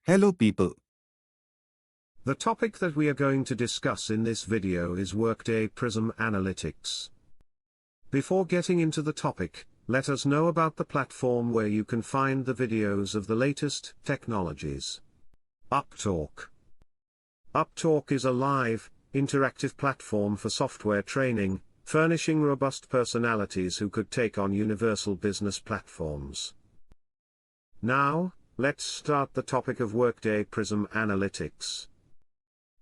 Hello people. The topic that we are going to discuss in this video is Workday Prism Analytics. Before getting into the topic, let us know about the platform where you can find the videos of the latest technologies. Upptalk. Upptalk is a live, interactive platform for software training, furnishing robust personalities who could take on universal business platforms. Now, let's start the topic of Workday Prism Analytics.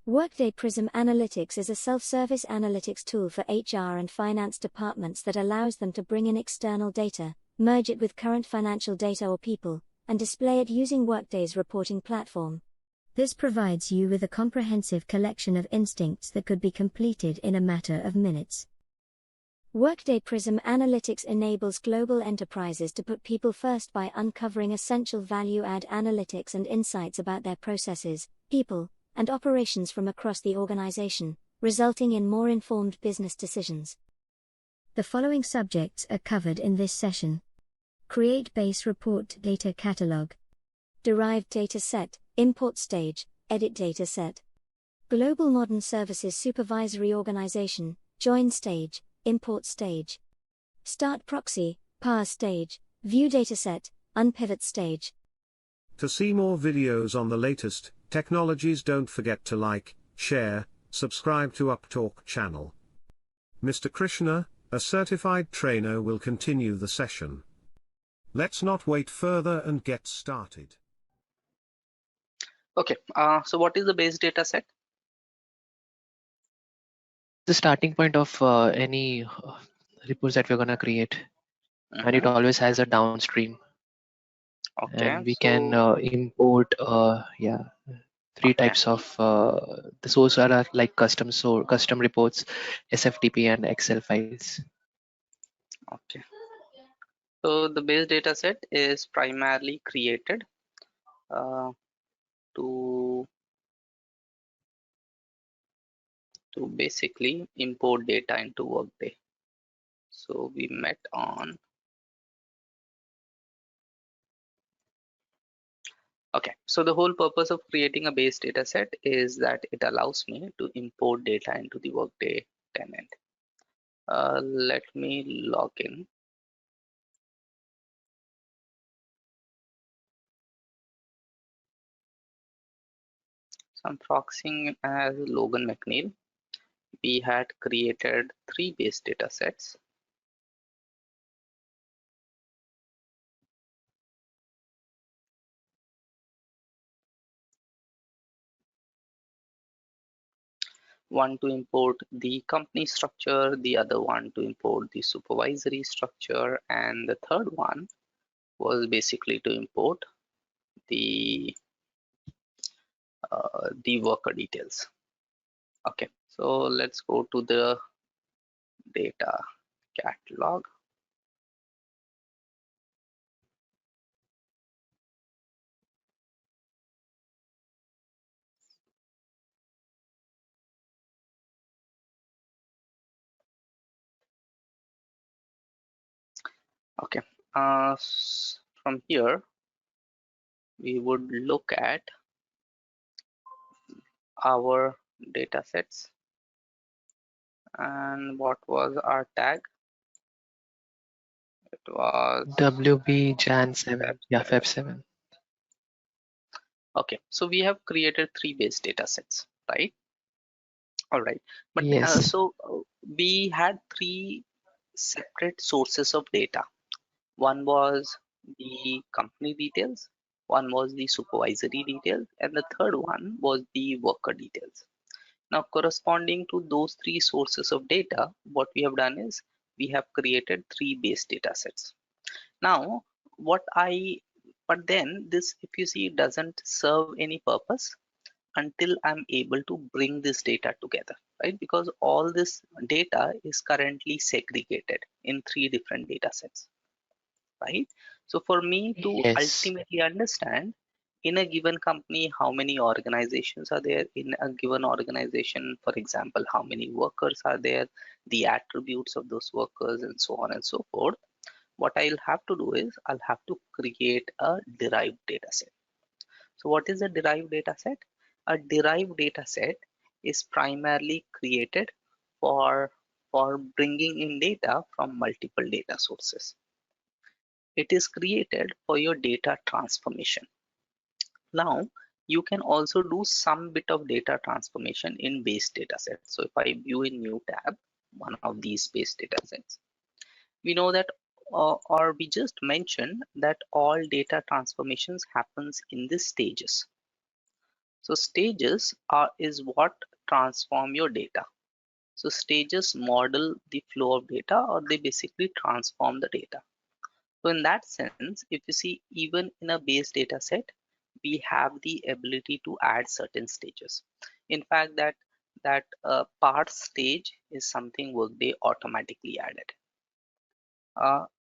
Workday Prism Analytics is a self-service analytics tool for HR and finance departments that allows them to bring in external data, merge it with current financial data or people, and display it using Workday's reporting platform. This provides you with a comprehensive collection of instincts that could be completed in a matter of minutes. Workday Prism Analytics enables global enterprises to put people first by uncovering essential value-add analytics and insights about their processes, people, and operations from across the organization, resulting in more informed business decisions. The following subjects are covered in this session: Create Base Report Data Catalog, Derived DataSet, Import Stage, Edit DataSet, Global Modern Services Supervisory Organization, Join Stage, Import Stage, Start Proxy, Parse Stage, View DataSet, UnPivot Stage. To see more videos on the latest technologies, don't forget to like, share, subscribe to Upptalk channel. Mr. Krishna, a certified trainer, will continue the session. Let's not wait further and get started. Okay, so what is the base data set? The starting point of any reports that we're going to create, and it always has a downstream. Okay, and we can import three types of the source are like custom reports, SFTP and Excel files. Okay, so the base data set is primarily created to basically import data into Workday. So we met on. Okay, so the whole purpose of creating a base data set is that it allows me to import data into the Workday tenant. Let me log in. So I'm proxying as Logan McNeil. We had created 3 base data sets. One to import the company structure, the other one to import the supervisory structure, and the third one was basically to import the worker details. Okay, so let's go to the data catalog. Okay, from here we would look at our data sets. And what was our tag? It was WB Jan 7, Feb 7. Okay, so we have created 3 base data sets, right? All right, but Yes. we had 3 separate sources of data. One was the company details, one was the supervisory details, and the third one was the worker details. Now, corresponding to those 3 sources of data, what we have done is we have created 3 base data sets. Now, but then this, if you see, doesn't serve any purpose until I'm able to bring this data together, right? Because all this data is currently segregated in 3 different data sets, right? So for me to ultimately understand in a given company how many organizations are there, in a given organization, for example, how many workers are there, the attributes of those workers, and so on and so forth, what I'll have to do is I'll have to create a derived data set. So what is a derived data set? A derived data set is primarily created for bringing in data from multiple data sources. It is created for your data transformation. Now, you can also do some bit of data transformation in base data sets. So if I view in new tab, one of these base data sets, we know that or we just mentioned that all data transformations happens in the stages. So stages is what transform your data. So stages model the flow of data, or they basically transform the data. So in that sense, if you see, even in a base data set, we have the ability to add certain stages. In fact, that Parse stage is something Workday automatically added.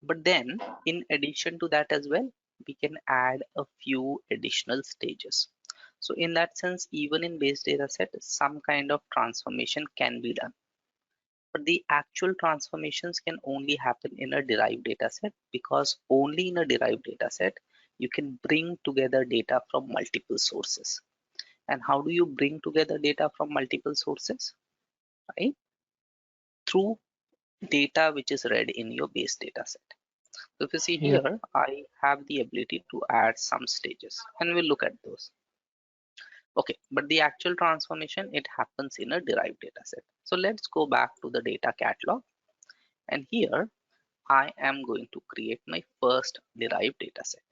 But then, in addition to that as well, we can add a few additional stages. So in that sense, even in base data set, some kind of transformation can be done. But the actual transformations can only happen in a derived data set, because only in a derived data set you can bring together data from multiple sources. And how do you bring together data from multiple sources? Right? Through data which is read in your base data set. So if you see Yeah. here, I have the ability to add some stages, and we'll look at those. Okay, but the actual transformation, it happens in a derived data set. So let's go back to the data catalog, and here I am going to create my first derived data set.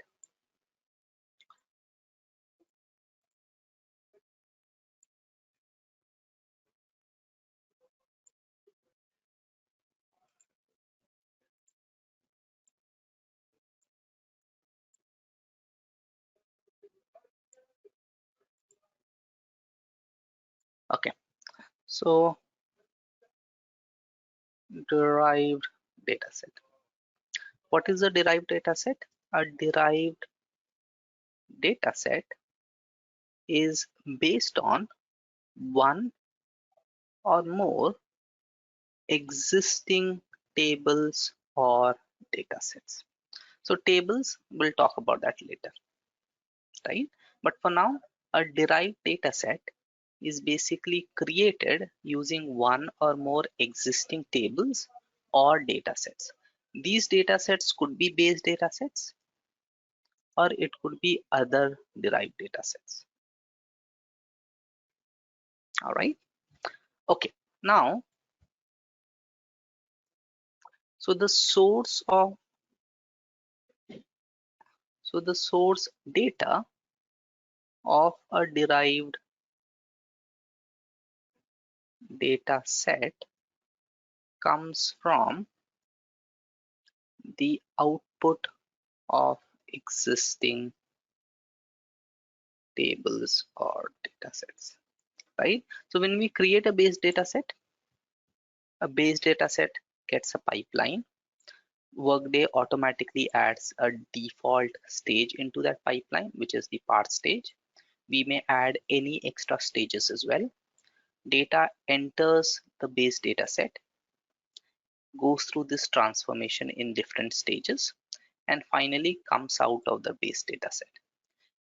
Okay, so derived data set. What is a derived data set? A derived data set is based on one or more existing tables or data sets. So tables, we'll talk about that later, right? But for now, a derived data set is basically created using one or more existing tables or data sets. These data sets could be base data sets, or it could be other derived data sets. All right. Okay. Now, so the source data of a derived data set comes from the output of existing tables or data sets, right? So when we create a base data set gets a pipeline. Workday automatically adds a default stage into that pipeline, which is the Parse stage. We may add any extra stages as well. Data enters the base data set, goes through this transformation in different stages, and finally comes out of the base data set.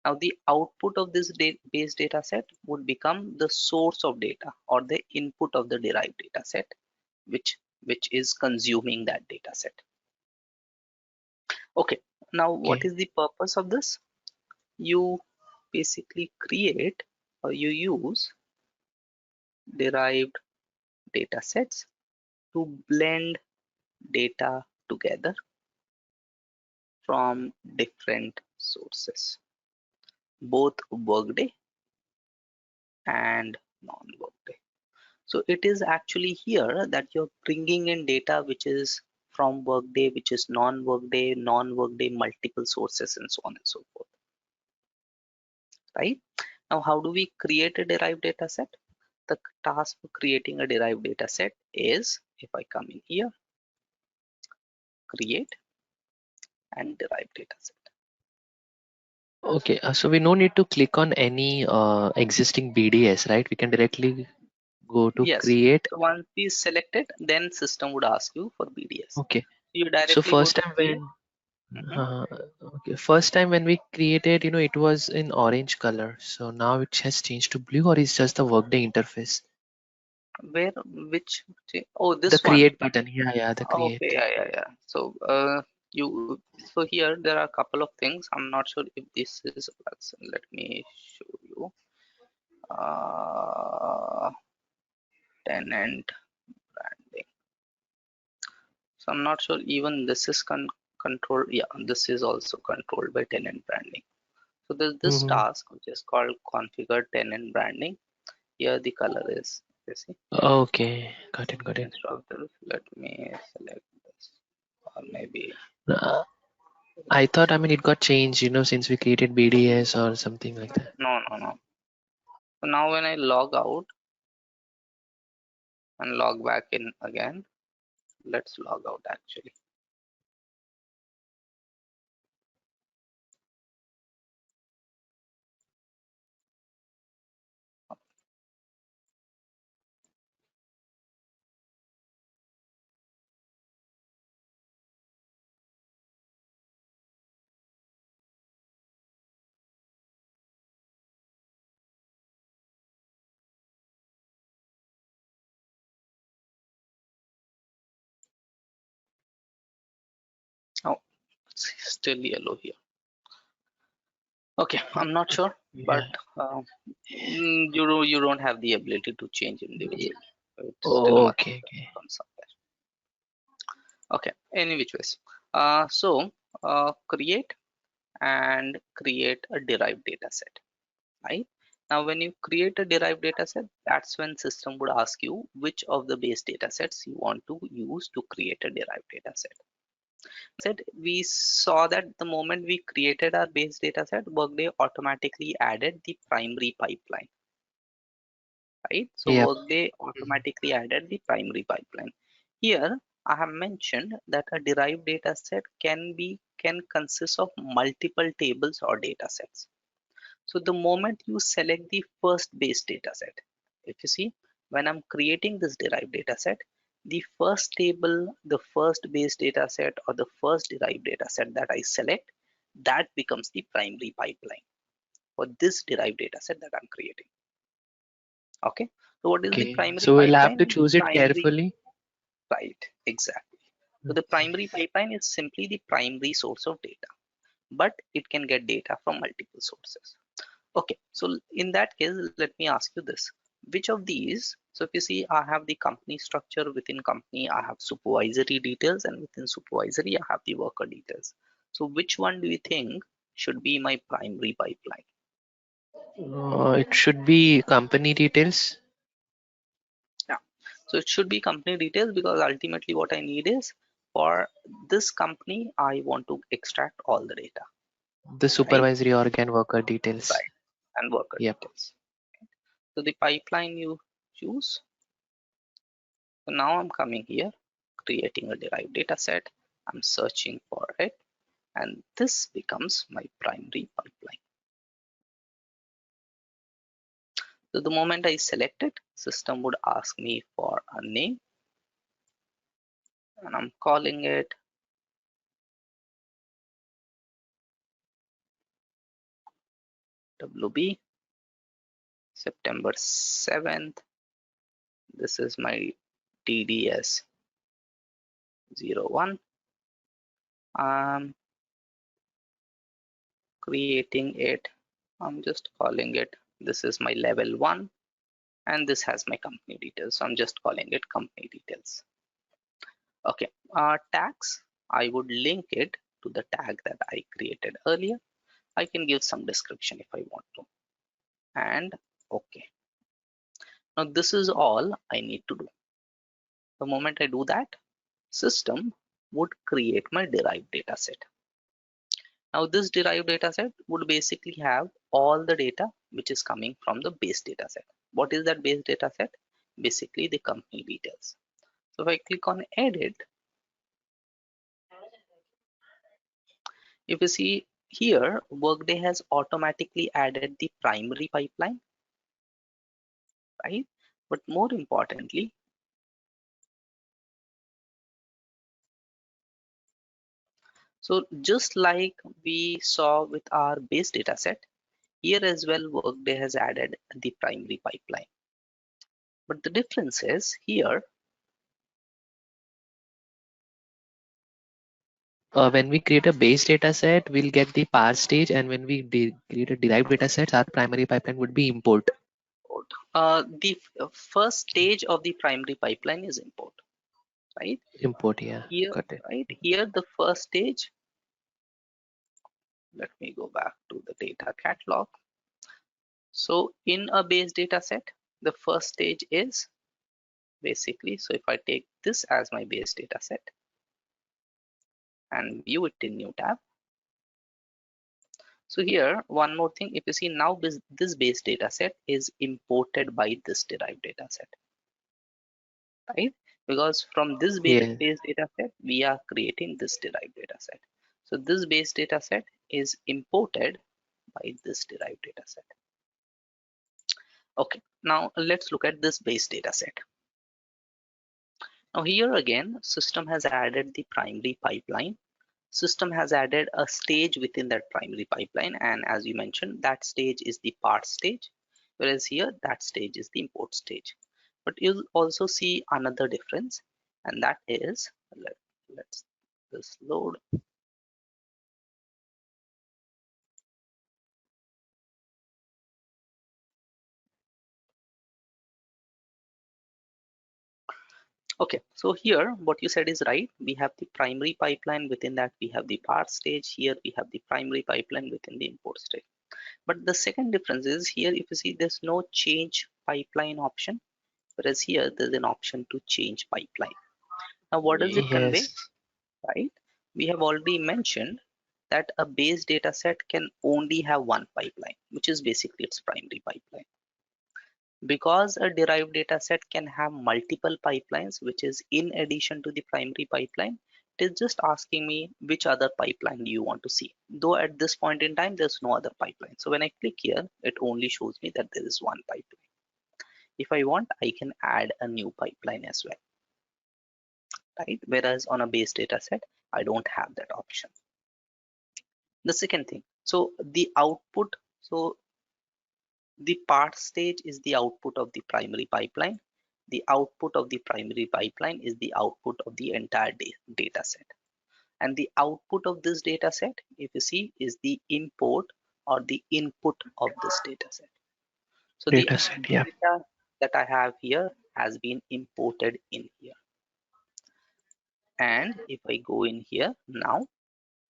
Now the output of this base data set would become the source of data, or the input of the derived data set, which is consuming that data set. Okay, now what is the purpose of this? You basically create, or you use derived data sets to blend data together from different sources, both Workday and non-Workday. So it is actually here that you're bringing in data which is from Workday, which is non-Workday, multiple sources, and so on and so forth, right? Now, how do we create a derived data set? The task for creating a derived data set is, if I come in here, create and derived data set. Okay, so we no need to click on any existing BDS, right? We can directly go to Yes. create. So once we select it, then system would ask you for BDS. Okay. You So directly go first to time create. Mhm. Okay. First time when we created, it was in orange color. So now it has changed to blue, or is just the Workday interface? Where, which, oh, The this one. create button. Yeah, yeah, the Okay, create. yeah. So, so here there are a couple of things. I'm not sure if this is, let me show you. Tenant branding. So I'm not sure even this is controlled. Yeah, this is also controlled by tenant branding. So there's this Mm-hmm. task which is called configure tenant branding. Here the color is, you see, Okay, got it, got it. instead of this, let me select this, or maybe Uh, I thought, it got changed, since we created BDS or something like that. no. So now when I log out and log back in again, let's log out actually. Oh, it's still yellow here. Okay, I'm not sure, but Yeah. you don't have the ability to change individually. It still Oh, must okay, okay. come somewhere. Okay, any which ways. So create and create a derived data set, right? Now, when you create a derived data set, that's when system would ask you which of the base data sets you want to use to create a derived data set. We saw that the moment we created our base data set, Workday automatically added the primary pipeline, right? So Yep. Workday automatically added the primary pipeline. Here, I have mentioned that a derived data set can consist of multiple tables or data sets. So the moment you select the first base data set, if you see, when I'm creating this derived data set, the first table, the first base data set, or the first derived data set that I select, that becomes the primary pipeline for this derived data set that I'm creating. Okay. So what is the Okay. primary So we'll have to pipeline? The choose it primary, carefully. right, exactly. So the primary pipeline is simply the primary source of data, but it can get data from multiple sources. Okay, so in that case, let me ask you this. Which of these, so if you see, I have the company structure, within company, I have supervisory details, and within supervisory, I have the worker details. So which one do you think should be my primary pipeline? It should be company details. Yeah, so it should be company details because ultimately what I need is for this company, I want to extract all the data, The right? supervisory organ worker details. Right, and worker Yep. details. So the pipeline you choose. So now I'm coming here, creating a derived data set. I'm searching for it, and this becomes my primary pipeline. So the moment I select it, system would ask me for a name, and I'm calling it WB September 7th. This is my DDS 01. I'm creating it. I'm just calling it. This is my level 1, and this has my company details. So I'm just calling it company details. Okay, tags, I would link it to the tag that I created earlier. I can give some description if I want to. And okay, now this is all I need to do. The moment I do that, system would create my derived data set. Now this derived data set would basically have all the data which is coming from the base data set. What is that base data set? Basically the company details. So if I click on edit, if you see here, Workday has automatically added the primary pipeline, right? But more importantly, So just like we saw with our base data set, here as well Workday has added the primary pipeline. But the difference is here, when we create a base data set, we'll get the parse stage, and when we create a derived data set, our primary pipeline would be import. the first stage of the primary pipeline is import, right? Import, yeah, Here, got it. right here, the first stage. Let me go back to the data catalog. So in a base data set, the first stage is basically, so if I take this as my base data set and view it in new tab. So here, one more thing, if you see now this base data set is imported by this derived data set, right? Because from this base Yeah. data set, we are creating this derived data set. So this base data set is imported by this derived data set. Okay, now let's look at this base data set. Now here again, system has added the primary pipeline. System has added a stage within that primary pipeline, and as you mentioned, that stage is the parse stage, whereas here that stage is the import stage. But you'll also see another difference, and that is, let's this load. Okay, so here what you said is right. We have the primary pipeline, within that we have the parse stage. Here we have the primary pipeline within the import stage. But the second difference is here, if you see, there's no change pipeline option, whereas here there's an option to change pipeline. Now what does it convey, Yes. right? We have already mentioned that a base data set can only have one pipeline, which is basically its primary pipeline. Because a derived data set can have multiple pipelines, which is in addition to the primary pipeline, it is just asking me which other pipeline do you want to see. Though at this point in time, there's no other pipeline. So when I click here, it only shows me that there is one pipeline. If I want, I can add a new pipeline as well, right? Whereas on a base data set, I don't have that option. The second thing, so the output, so the parse stage is the output of the primary pipeline. The output of the primary pipeline is the output of the entire data set. And the output of this data set, if you see, is the import or the input of this data set. So the Data set, yeah. data that I have here has been imported in here. And if I go in here now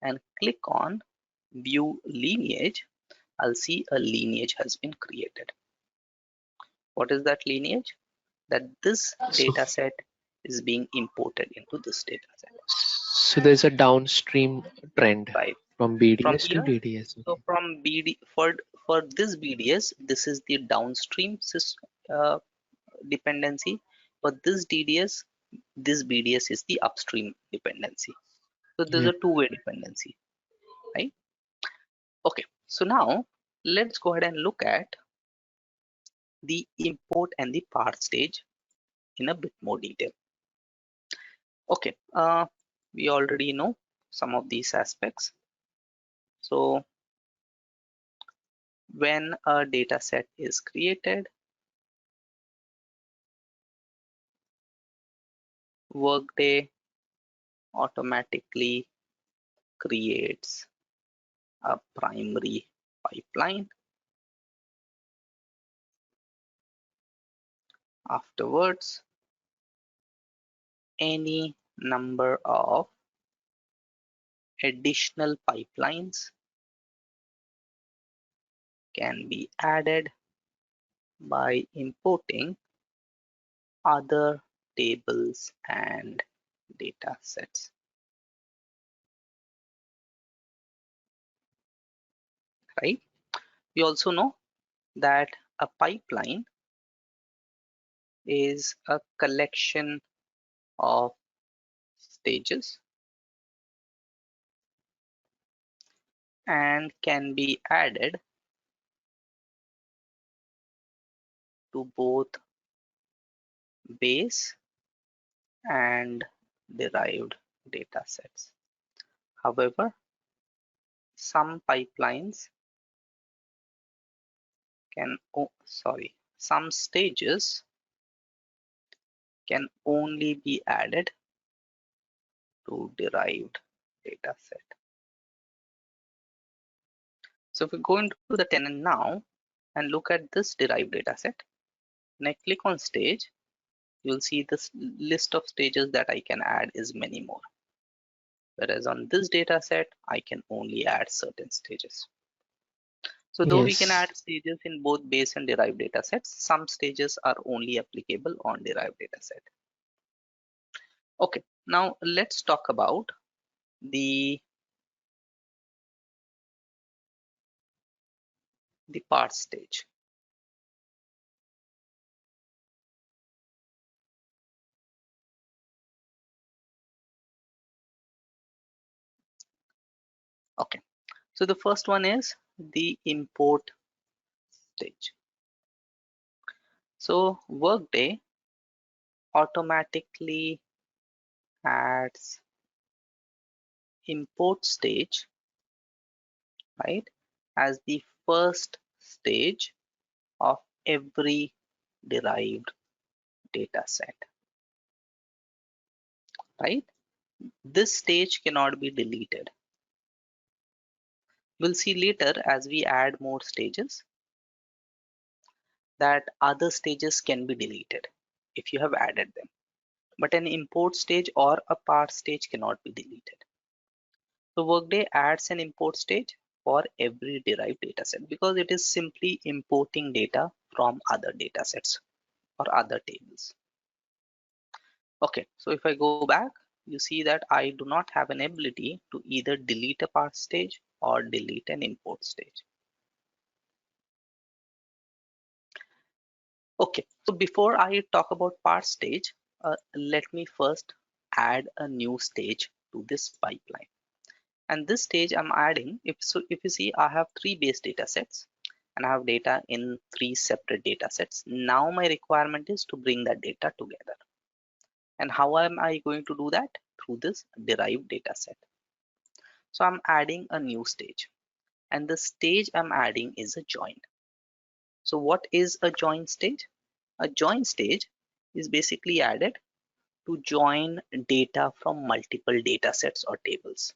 and click on view lineage, I'll see a lineage has been created. What is that lineage? That this So, data set is being imported into this data set. so there's a downstream trend Right. from From BDS to here, DDS. so Okay. from BD for this BDS, this is the downstream dependency. For this DDS, this BDS is the upstream dependency. So there's Yeah. a two-way dependency, right? Okay, so now let's go ahead and look at the import and the parse stage in a bit more detail. Okay, we already know some of these aspects. So when a data set is created, Workday automatically creates a primary pipeline. Afterwards, any number of additional pipelines can be added by importing other tables and data sets, right? We also know that a pipeline is a collection of stages and can be added to both base and derived data sets. However, some pipelines some stages can only be added to derived data set. So if we go into the tenant now and look at this derived data set, when I click on stage, you'll see this list of stages that I can add is many more. Whereas on this data set, I can only add certain stages. So though we can add Yes. stages in both base and derived data sets, some stages are only applicable on derived data set. Okay, now let's talk about the parse stage. Okay, so the first one is the import stage. So Workday automatically adds import stage, right, as the first stage of every derived data set, right? This stage cannot be deleted. We'll see later as we add more stages that other stages can be deleted if you have added them. But an import stage or a parse stage cannot be deleted. So Workday adds an import stage for every derived dataset because it is simply importing data from other datasets or other tables. Okay, so if I go back, you see that I do not have an ability to either delete a parse stage or delete an import stage. Okay, so before I talk about parse stage, let me first add a new stage to this pipeline. And this stage I'm adding, if you see, I have three base data sets and I have data in three separate data sets. Now my requirement is to bring that data together. And how am I going to do that? Through this derived data set. So I'm adding a new stage, and the stage I'm adding is a join. So what is a join stage? A join stage is basically added to join data from multiple data sets or tables,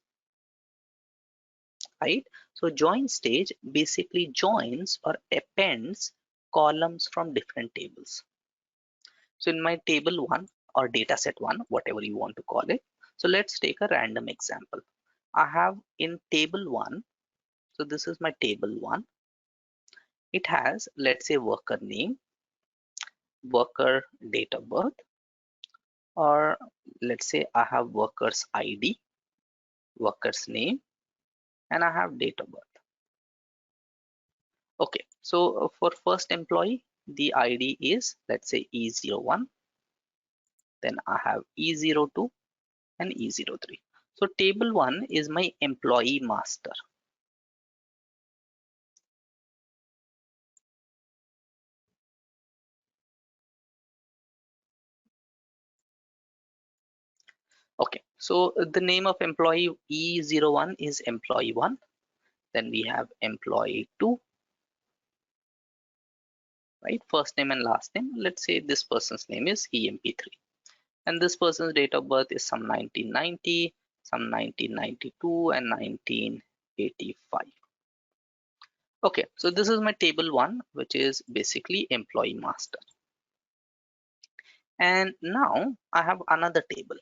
right? So join stage basically joins or appends columns from different tables. So in my table one or data set one, whatever you want to call it. So let's take a random example. I have in table one, so this is my table one. It has, let's say, worker name, worker date of birth, or let's say I have worker's ID, worker's name, and I have date of birth. Okay, so for first employee, the ID is, let's say, E01. Then I have E02 and E03. So table 1 is my employee master. Okay, so the name of employee E01 is employee 1. Then we have employee 2, right? First name and last name. Let's say this person's name is EMP3. And this person's date of birth is some 1990, some 1992, and 1985. Okay, so this is my table 1, which is basically employee master. And now I have another table,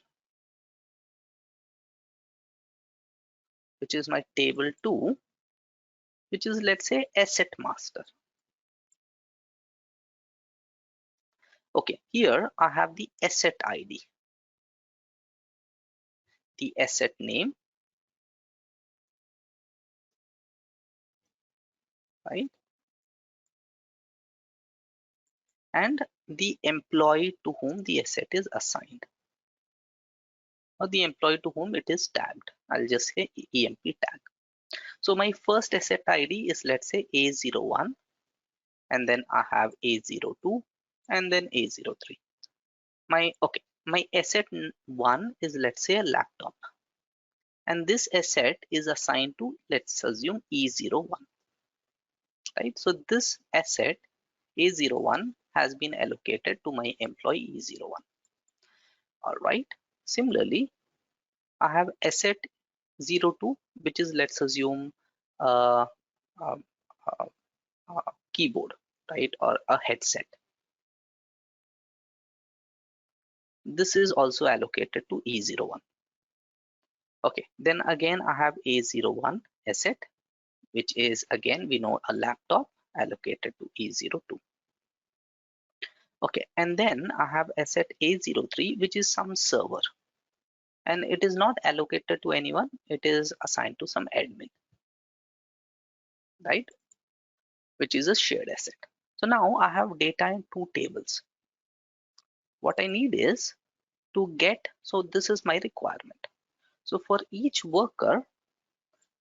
which is my table 2, which is, let's say, asset master. Okay, here I have the asset ID, the asset name, right? And the employee to whom the asset is assigned, or the employee to whom it is tagged. I'll just say EMP tag. So my first asset ID is, let's say, A01, and then I have A02, and then A03. My asset 1 is, let's say, a laptop, and this asset is assigned to, let's assume, E01, right? So this asset A01 has been allocated to my employee E01. All right. Similarly, I have asset 02, which is, let's assume, uh, uh, uh, keyboard, right, or a headset. This is also allocated to E01. Okay, then again I have A01 asset, which is, again, we know, a laptop, allocated to E02. Okay, and then I have asset A03, which is some server, and it is not allocated to anyone, it is assigned to some admin, right, which is a shared asset. So now I have data in two tables. What I need is to get, so this is my requirement. So for each worker,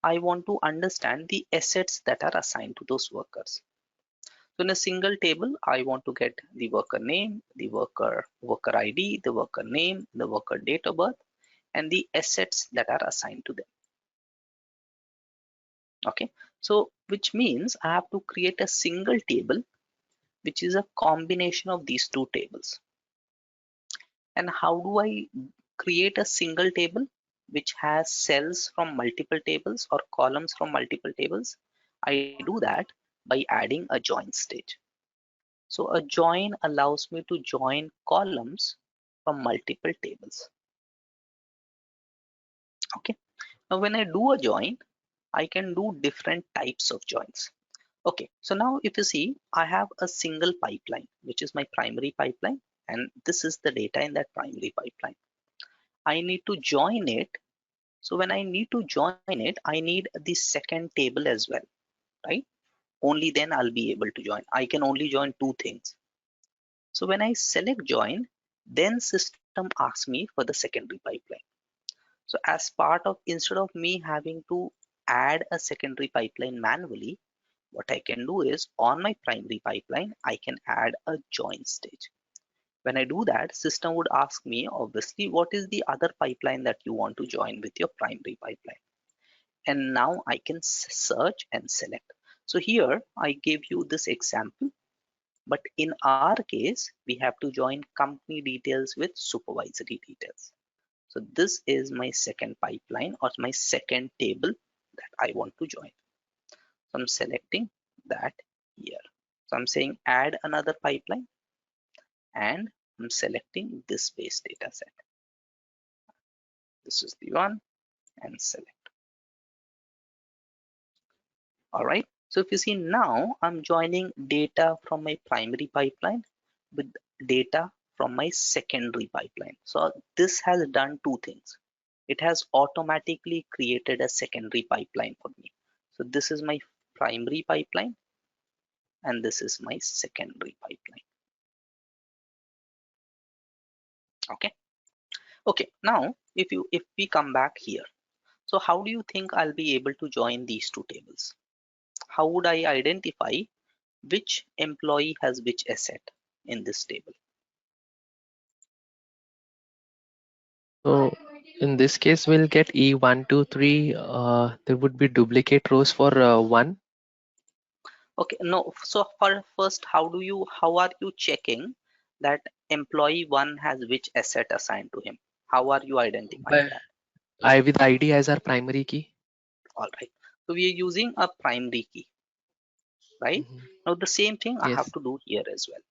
I want to understand the assets that are assigned to those workers. So in a single table, I want to get the worker name, the worker ID, the worker name, the worker date of birth, and the assets that are assigned to them. Okay, so which means I have to create a single table, which is a combination of these two tables. And how do I create a single table which has cells from multiple tables or columns from multiple tables? I do that by adding a join stage. So a join allows me to join columns from multiple tables. Okay. Now when I do a join, I can do different types of joins. Okay. So now if you see, I have a single pipeline, which is my primary pipeline, and this is the data in that primary pipeline. I need to join it. So when I need to join it, I need the second table as well, right? Only then I'll be able to join. I can only join two things. So when I select join, then system asks me for the secondary pipeline. So as part of, instead of me having to add a secondary pipeline manually, what I can do is, on my primary pipeline, I can add a join stage. When I do that, system would ask me, obviously, what is the other pipeline that you want to join with your primary pipeline? And now I can search and select. So here I gave you this example, but in our case, we have to join company details with supervisory details. So this is my second pipeline, or my second table that I want to join. So I'm selecting that here. So I'm saying add another pipeline, and I'm selecting this base data set. This is the one, and select. All right. So if you see now, I'm joining data from my primary pipeline with data from my secondary pipeline. So this has done two things. It has automatically created a secondary pipeline for me. So this is my primary pipeline, and this is my secondary pipeline. Okay. Okay. Now, if we come back here, so how do you think I'll be able to join these two tables? How would I identify which employee has which asset in this table? So in this case, we'll get E1, 2, 3. There would be duplicate rows for 1. Okay, no. So for first, how are you checking that employee 1 has which asset assigned to him? How are you identifying But that? I with ID as our primary key. All right. So we are using a primary key, right? Mhm. Now the same thing I have Yes. to do here as well.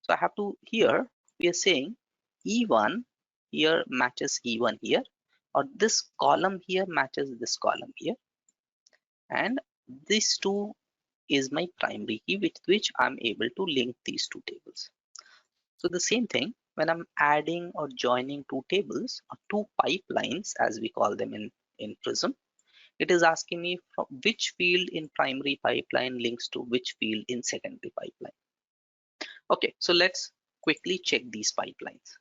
So I have to, here we are saying E1 here matches E1 here, or this column here matches this column here, and this two is my primary key with which I'm able to link these two tables. So the same thing, when I'm adding or joining two tables or two pipelines, as we call them in Prism, it is asking me from which field in primary pipeline links to which field in secondary pipeline. Okay, so let's quickly check these pipelines.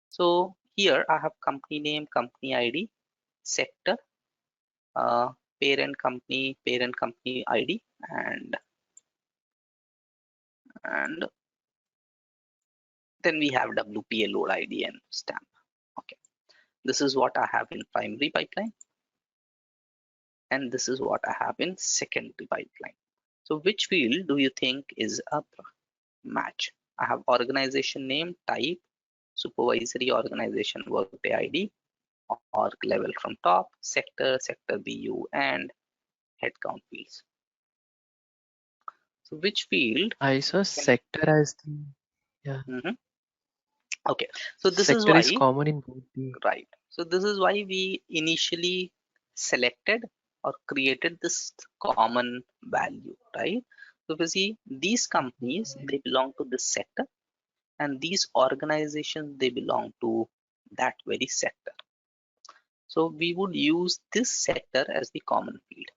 So here I have company name, company ID, sector, uh, parent company ID, and then we have WPA load ID and stamp. Okay, this is what I have in primary pipeline. and this is what I have in secondary pipeline. So which field do you think is a match? I have organization name, type, supervisory organization, Workday ID, org level from top, sector, sector BU, and headcount fields. So which field? I saw sector as the, yeah. Okay, so this is Sector why, is common in both the, right. So this is why we initially selected or created this common value, right? So if you see, these companies, they belong to this sector, and these organizations, they belong to that very sector. So we would use this sector as the common field.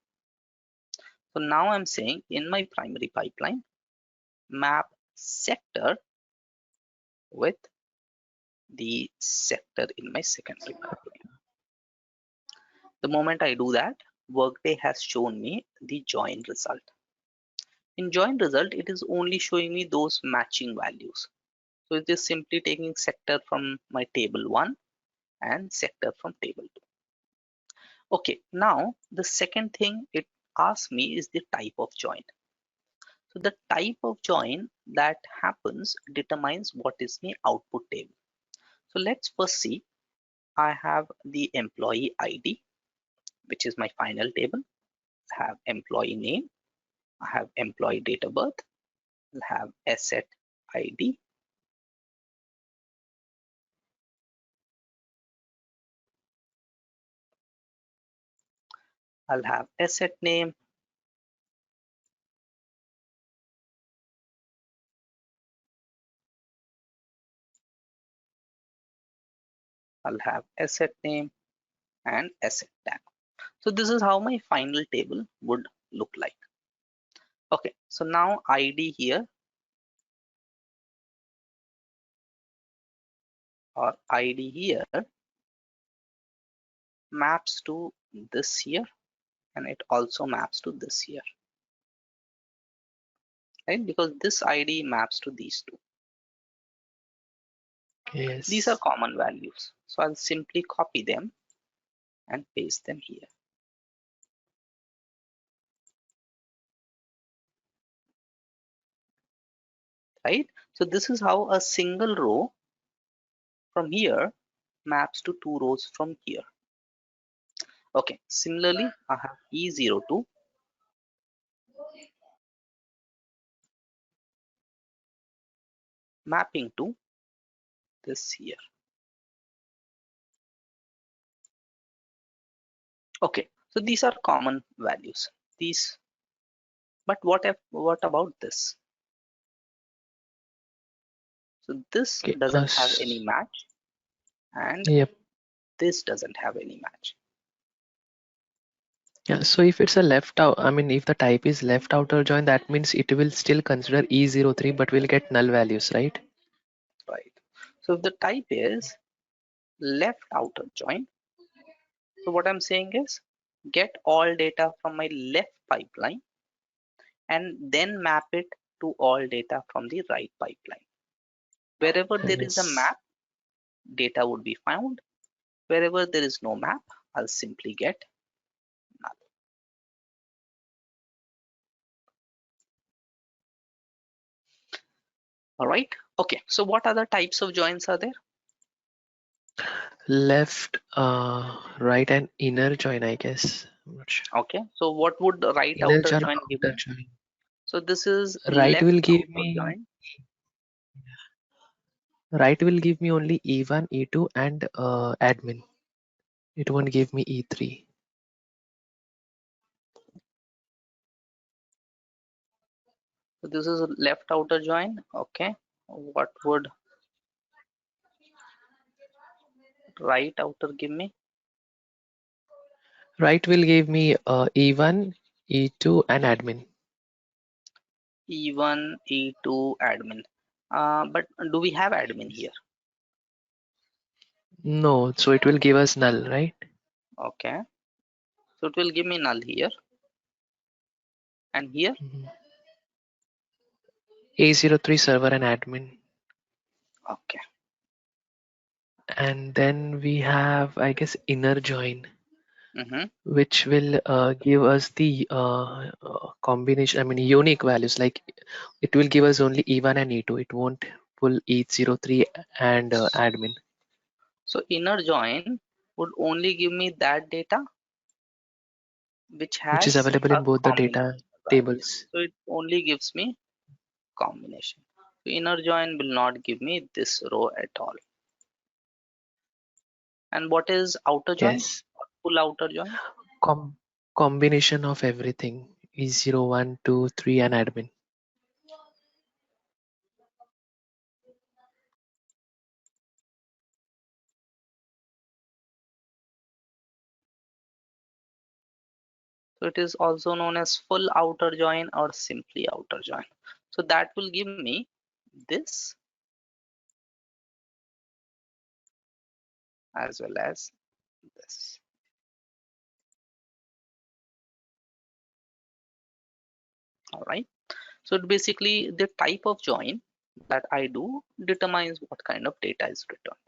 So now I'm saying in my primary pipeline, map sector with the sector in my secondary pipeline. The moment I do that, Workday has shown me the join result. In join result, it is only showing me those matching values. So it is simply taking sector from my table 1 and sector from table 2. Okay, now the second thing it asks me is the type of join. So the type of join that happens determines what is the output table. So let's first see. I have the employee ID, which is my final table. I have employee name. I have employee date of birth. I'll have asset ID. I'll have asset name. I'll have asset name and asset tag. So this is how my final table would look like. Okay, so now ID here or ID here maps to this here, and it also maps to this here, right? Because this ID maps to these two. yes. These are common values. So I'll simply copy them and paste them here. Right? So this is how a single row from here maps to two rows from here. Okay, similarly, I have E02 mapping to this here. Okay, so these are common values. These, but what about this? So this Okay, doesn't have any match, and yep. this doesn't have any match. Yeah, so if it's a left out, I mean, if the type is left outer join, that means it will still consider E03, but will get null values, right? Right. So if the type is left outer join, so what I'm saying is get all data from my left pipeline and then map it to all data from the right pipeline. Wherever there is a Yes. map, data would be found. Wherever there is no map, I'll simply get null. All right. Okay. So what other types of joins are there? Left, right, and inner join, I guess. I'm not sure. Okay. So what would the right Inner outer join, join give outer me? join. So this is Right left will give outer me join. only E1, E2, and admin. It won't give me E3. So this is left outer join. Okay. What would right outer give me? Right will give me E1, E2, and admin. E1, E2, admin. But do we have admin here? No, so it will give us null, right? Okay. So it will give me null here. And here? A03 server and admin. Okay. And then we have, I guess, inner join. which will give us the combination, I mean unique values. Like it will give us only E1 and E2. It won't pull E03 and admin, So inner join would only give me that data which which is has available a in both the combination, data right? tables. So it only gives me combination. So inner join will not give me this row at all. And what is outer join? Yes, Full outer join? Com combination of everything is 0, 1, 2, 3 and admin. So it is also known as full outer join or simply outer join. So that will give me this as well as this. All right. So it basically the type of join that I do determines what kind of data is returned.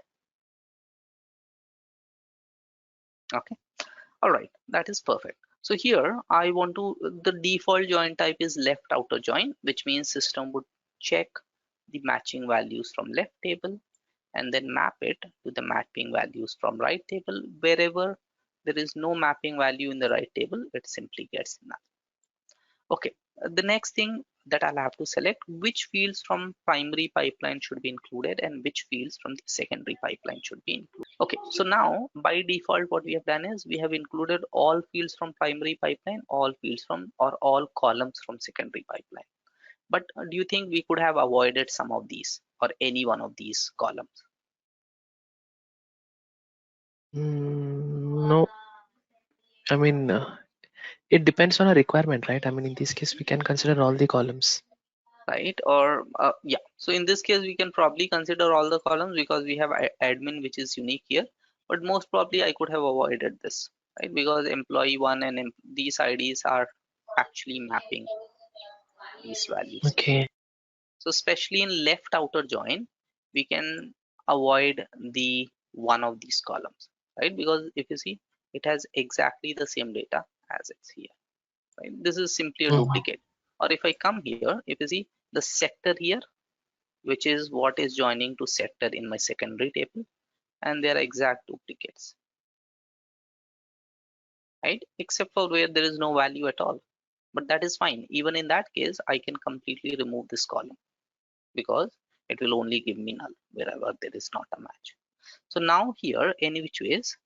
Okay. All right. That is perfect. So here I want to, the default join type is left outer join, which means system would check the matching values from left table and then map it to the mapping values from right table. Wherever there is no mapping value in the right table, it simply gets null. Okay, the next thing that I'll have to select which fields from primary pipeline should be included and which fields from the secondary pipeline should be included. Okay, so now by default what we have done is we have included all fields from primary pipeline, all fields from or all columns from secondary pipeline. But do you think we could have avoided some of these or any one of these columns? No, I mean it depends on a requirement, right? I mean in this case we can consider all the columns. Right, or yeah, so in this case we can probably consider all the columns because we have admin which is unique here, but most probably I could have avoided this, right? Because employee one and these IDs are actually mapping these values. Okay. So especially in left outer join we can avoid the one of these columns, right? Because if you see it has exactly the same data as it's here, right? This is simply a Mhm. duplicate. Or if I come here, if you see the sector here, which is what is joining to sector in my secondary table, and they are exact duplicates, right? Except for where there is no value at all. But that is fine. Even in that case, I can completely remove this column because it will only give me null wherever there is not a match. So now here, any which ways,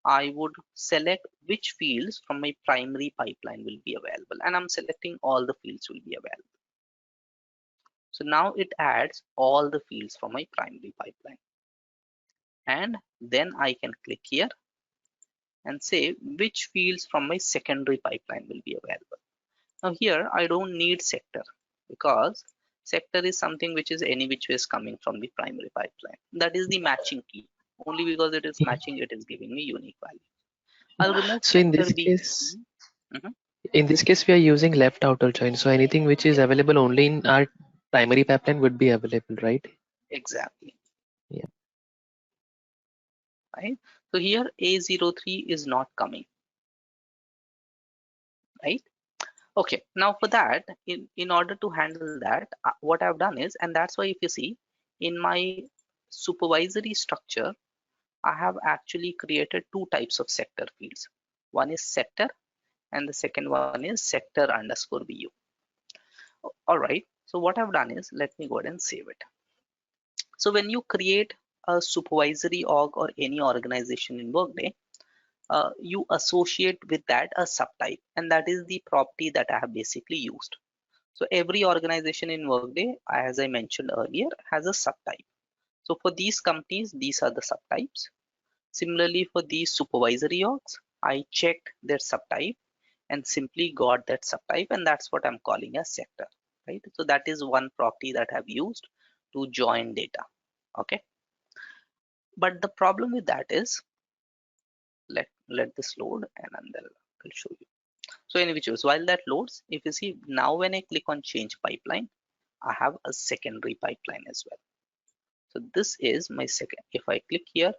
I would select which fields from my primary pipeline will be available, and I'm selecting all the fields will be available. So now it adds all the fields from my primary pipeline. And then I can click here and say which fields from my secondary pipeline will be available. Now here I don't need sector because sector is something which is any which way is coming from the primary pipeline. That is the matching key. Only because it is Yeah. matching, it is giving me unique value. I'll remove So in sector this B. case, Mhm. we are using left outer join. So anything which is available only in our primary pipeline would be available, right? Exactly. Yeah. Right. So here A03 is not coming. Right. Okay, now for that, in order to handle that, what I've done is, and that's why if you see in my supervisory structure, I have actually created two types of sector fields. One is sector and the second one is sector underscore VU. All right, so what I've done is, let me go ahead and save it. So when you create a supervisory org or any organization in Workday, you associate with that a subtype, and that is the property that I have basically used. So every organization in Workday, as I mentioned earlier, has a subtype. So for these companies, these are the subtypes. Similarly, for these supervisory orgs, I checked their subtype and simply got that subtype, and that's what I'm calling a sector, right? So that is one property that I've used to join data. Okay. But the problem with that is, let this load and then I'll show you. So in which case, while that loads, if you see now when I click on change pipeline, I have a secondary pipeline as well. So this is my second. If I click here,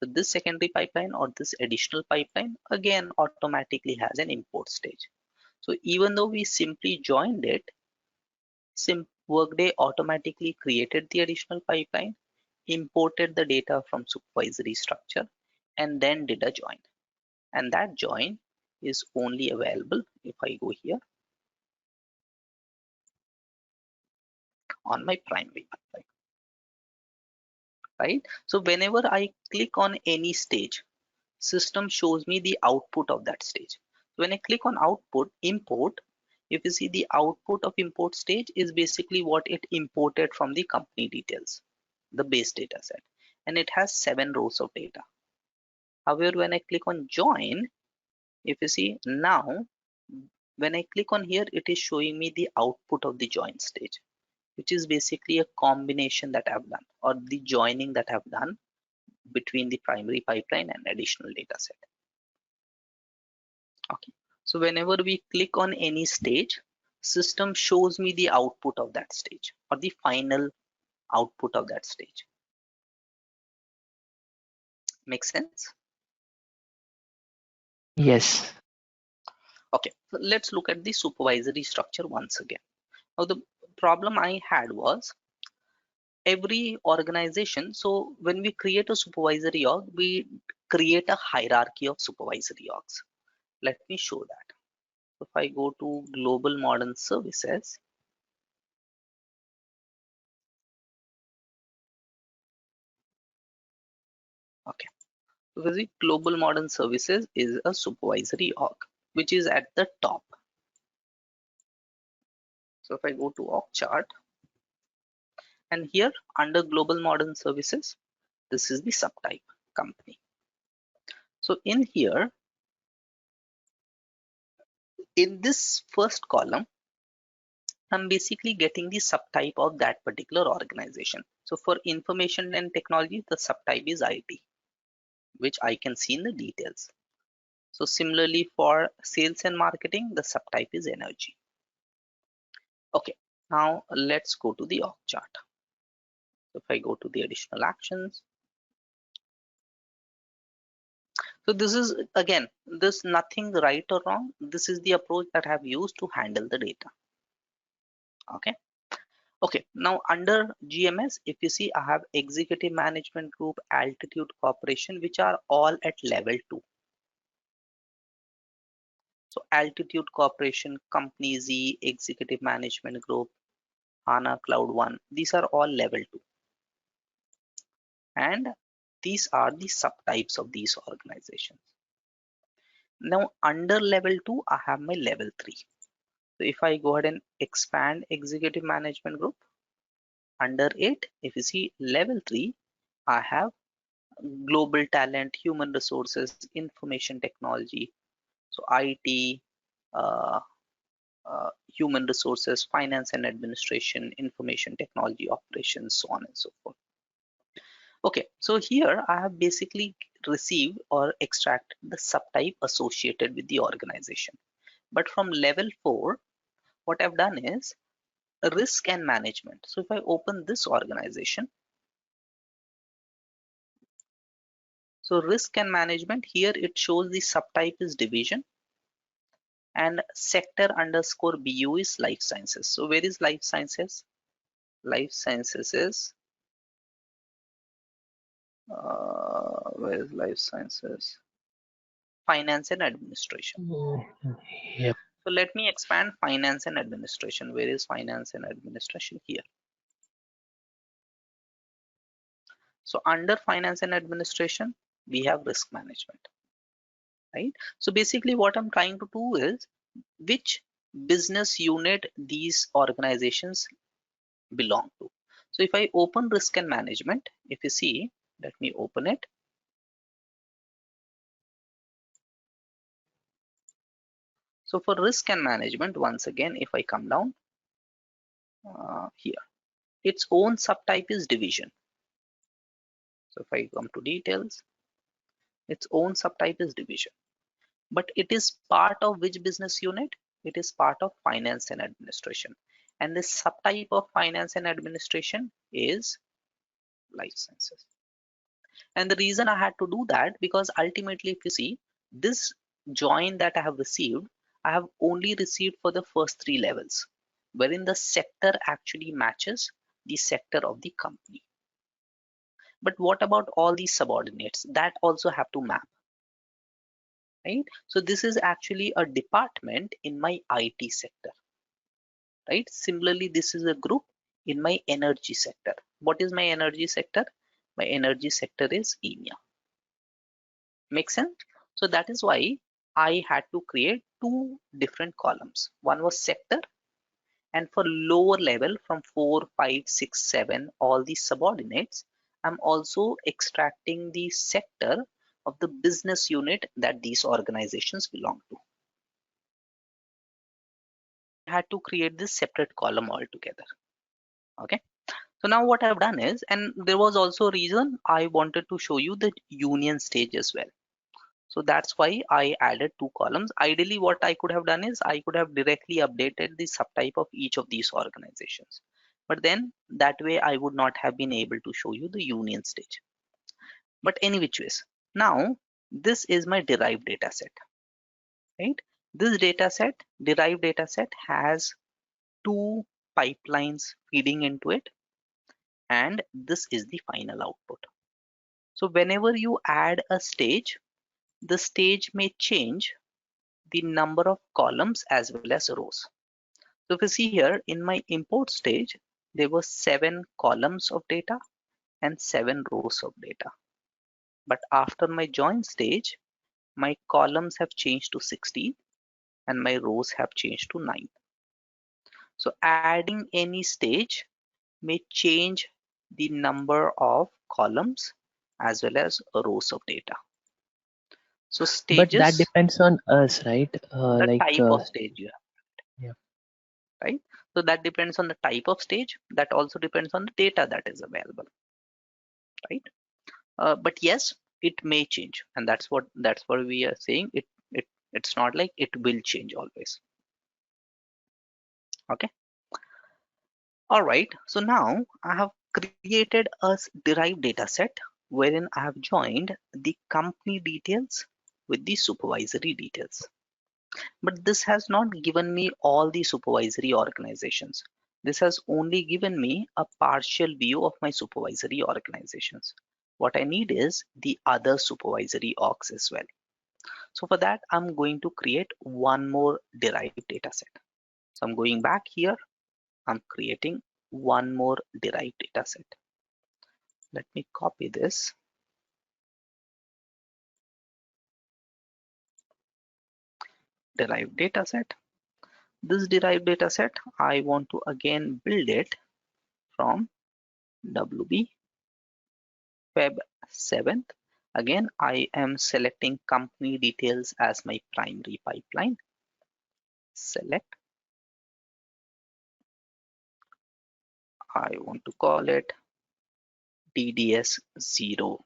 So this secondary pipeline or this additional pipeline again automatically has an import stage. So even though we simply joined it, Workday automatically created the additional pipeline, imported the data from supervisory structure, and then did a join. And that join is only available if I go here on my primary pipeline, right? So whenever I click on any stage, system shows me the output of that stage. When I click on output, import, if you see the output of import stage is basically what it imported from the company details, the base data set, and it has 7 rows of data. However, when I click on join, if you see now, when I click on here, it is showing me the output of the join stage, which is basically a combination that I've done or the joining that I've done between the primary pipeline and additional data set. Okay, so whenever we click on any stage, system shows me the output of that stage or the final output of that stage. Make sense? Yes. Okay, so let's look at the supervisory structure once again. Now the problem I had was every organization, so when we create a supervisory org, we create a hierarchy of supervisory orgs. Let me show that. If I go to global modern services, okay, so the global modern services is a supervisory org which is at the top. So if I go to org chart, and here under global modern services, this is the subtype company. So in here, in this first column, I'm basically getting the subtype of that particular organization. So for information and technology, the subtype is IT, which I can see in the details. So similarly for sales and marketing, the subtype is energy. Okay, now let's go to the org chart. So if I go to the additional actions, so this is again, there's nothing right or wrong. This is the approach that I have used to handle the data. Okay. Okay, now under GMS, if you see, I have executive management group, altitude corporation, which are all at level 2. So altitude corporation, company Z, executive management group, HANA Cloud 1, these are all level 2. And these are the subtypes of these organizations. Now under level 2, I have my level 3. So if I go ahead and expand executive management group, under it, if you see level 3, I have global talent, human resources, information technology, so IT, uh, human resources, finance and administration, information technology, operations, so on and so forth. Okay, so here I have basically received or extracted the subtype associated with the organization. But from level 4, what I've done is risk and management. So if I open this organization, so risk and management, here it shows the subtype is division and sector underscore BU is life sciences. So where is life sciences? Life sciences is, where is life sciences? Finance and administration. Yep. So let me expand finance and administration. Where is finance and administration? Here. So under finance and administration, we have risk management, right? So basically what I'm trying to do is which business unit these organizations belong to. So if I open risk and management, if you see, let me open it. So for risk and management, once again, if I come down here, its own subtype is division. So if I come to details, its own subtype is division. But it is part of which business unit? It is part of finance and administration. And the subtype of finance and administration is life sciences. And the reason I had to do that, because ultimately if you see this join that I have received, I have only received for the first 3 levels, wherein the sector actually matches the sector of the company. But what about all these subordinates that also have to map, right? So this is actually a department in my IT sector, right? Similarly, this is a group in my energy sector. What is my energy sector? My energy sector is EMEA. Make sense? So that is why I had to create 2 different columns. One was sector, and for lower level from 4, 5, 6, 7, all these subordinates, I'm also extracting the sector of the business unit that these organizations belong to. I had to create this separate column altogether. Okay. So now what I've done is, and there was also a reason I wanted to show you the union stage as well. So that's why I added 2 columns. Ideally, what I could have done is I could have directly updated the subtype of each of these organizations. But then that way I would not have been able to show you the union stage. But any which ways, now this is my derived data set, right? This derived data set has 2 pipelines feeding into it, and this is the final output. So whenever you add a stage, the stage may change the number of columns as well as rows. So if you see here in my import stage, there were 7 columns of data and 7 rows of data. But after my join stage, my columns have changed to 16 and my rows have changed to 9. So adding any stage may change the number of columns as well as rows of data. So But that stages, depends on us, right? the type of stage you have, Yeah. right? So that depends on the type of stage. That also depends on the data that is available, right? But yes, it may change, and that's what we are saying. It's not like it will change always. Okay. All right. So now I have created a derived data set wherein I have joined the company details with the supervisory details. But this has not given me all the supervisory organizations. This has only given me a partial view of my supervisory organizations. What I need is the other supervisory orgs as well. So for that, I'm going to create one more derived data set. So I'm going back here. I'm creating one more derived data set. Let me copy this. Derived data set. This derived data set, I want to again build it from WB Feb 7th. Again, I am selecting company details as my primary pipeline. Select. I want to call it DDS02.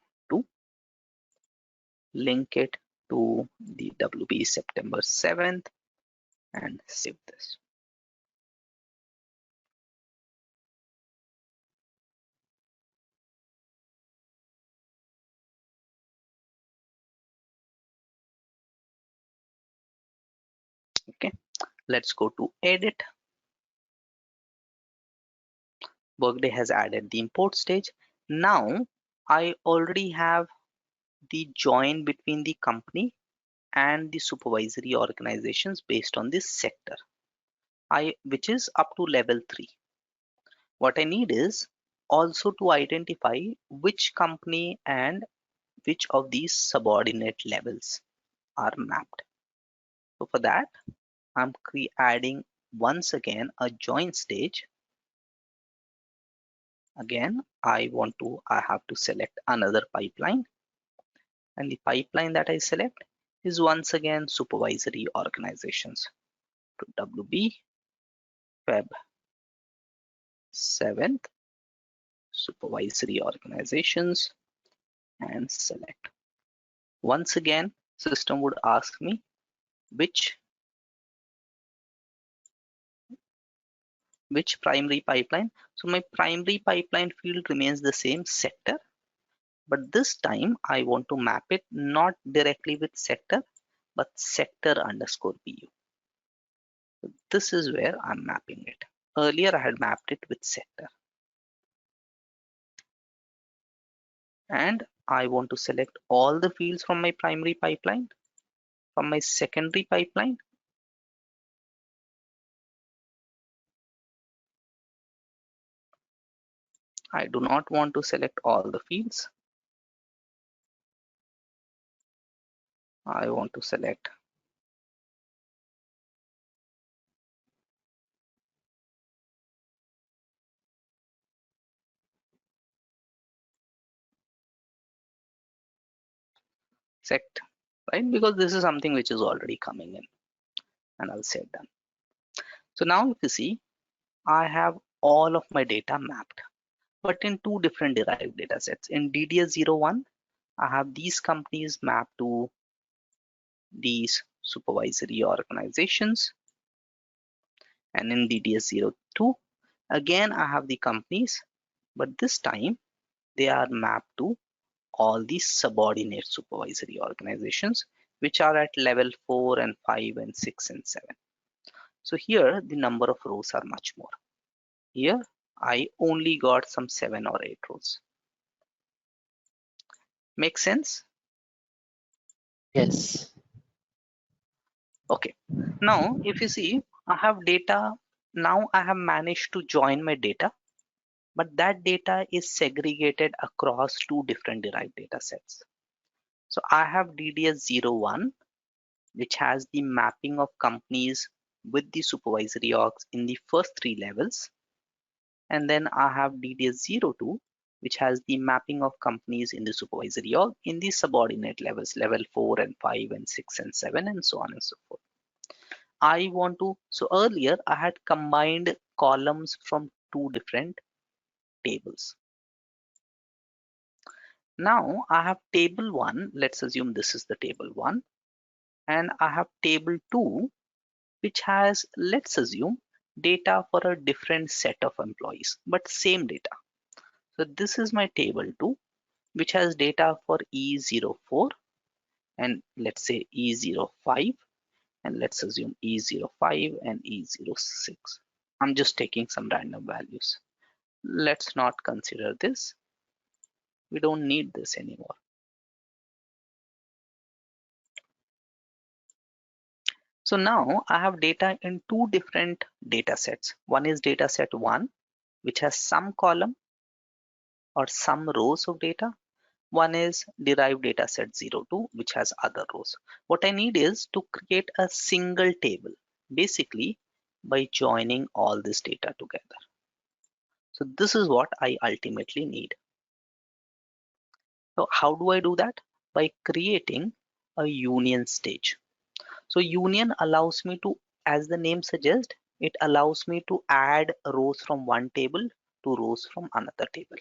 Link it to the WB September 7th and save this. Okay, let's go to edit. Workday has added the import stage. Now I already have the join between the company and the supervisory organizations based on this sector, which is up to level 3. What I need is also to identify which company and which of these subordinate levels are mapped. So for that, I'm adding once again a join stage. Again, I have to select another pipeline, and the pipeline that I select is once again supervisory organizations. To WB Feb 7th, supervisory organizations, and select. Once again, system would ask me which primary pipeline. So my primary pipeline field remains the same, sector, but this time I want to map it not directly with sector, but sector underscore BU. So this is where I'm mapping it. Earlier I had mapped it with sector. And I want to select all the fields from my primary pipeline, from my secondary pipeline. I do not want to select all the fields. I want to select sect, right? Because this is something which is already coming in, and I'll say done. So now if you see, I have all of my data mapped, but in two different derived data sets. In DDS01, I have these companies mapped to these supervisory organizations, and in DDS02, again I have the companies, but this time they are mapped to all these subordinate supervisory organizations, which are at level 4 and 5 and 6 and 7. So here the number of rows are much more. Here I only got some 7 or 8 rows. Make sense? Yes. Okay. Now if you see, I have data. Now I have managed to join my data, but that data is segregated across two different derived data sets. So I have DDS01, which has the mapping of companies with the supervisory orgs in the first 3 levels. And then I have DDS02, which has the mapping of companies in the supervisory org in the subordinate levels, level 4 and 5 and 6 and 7 and so on and so forth. I want to, so earlier I had combined columns from two different tables. Now I have table 1, let's assume this is the table 1, and I have table 2, which has, let's assume, data for a different set of employees, but same data. So this is my table 2, which has data for E04 and let's say E05, and let's assume E05 and E06. I'm just taking some random values. Let's not consider this. We don't need this anymore. So now I have data in two different data sets. One is data set 1, which has some column or some rows of data. One is derived data set 02, which has other rows. What I need is to create a single table, basically by joining all this data together. So this is what I ultimately need. So how do I do that? By creating a union stage. So union allows me to, as the name suggests, it allows me to add rows from one table to rows from another table,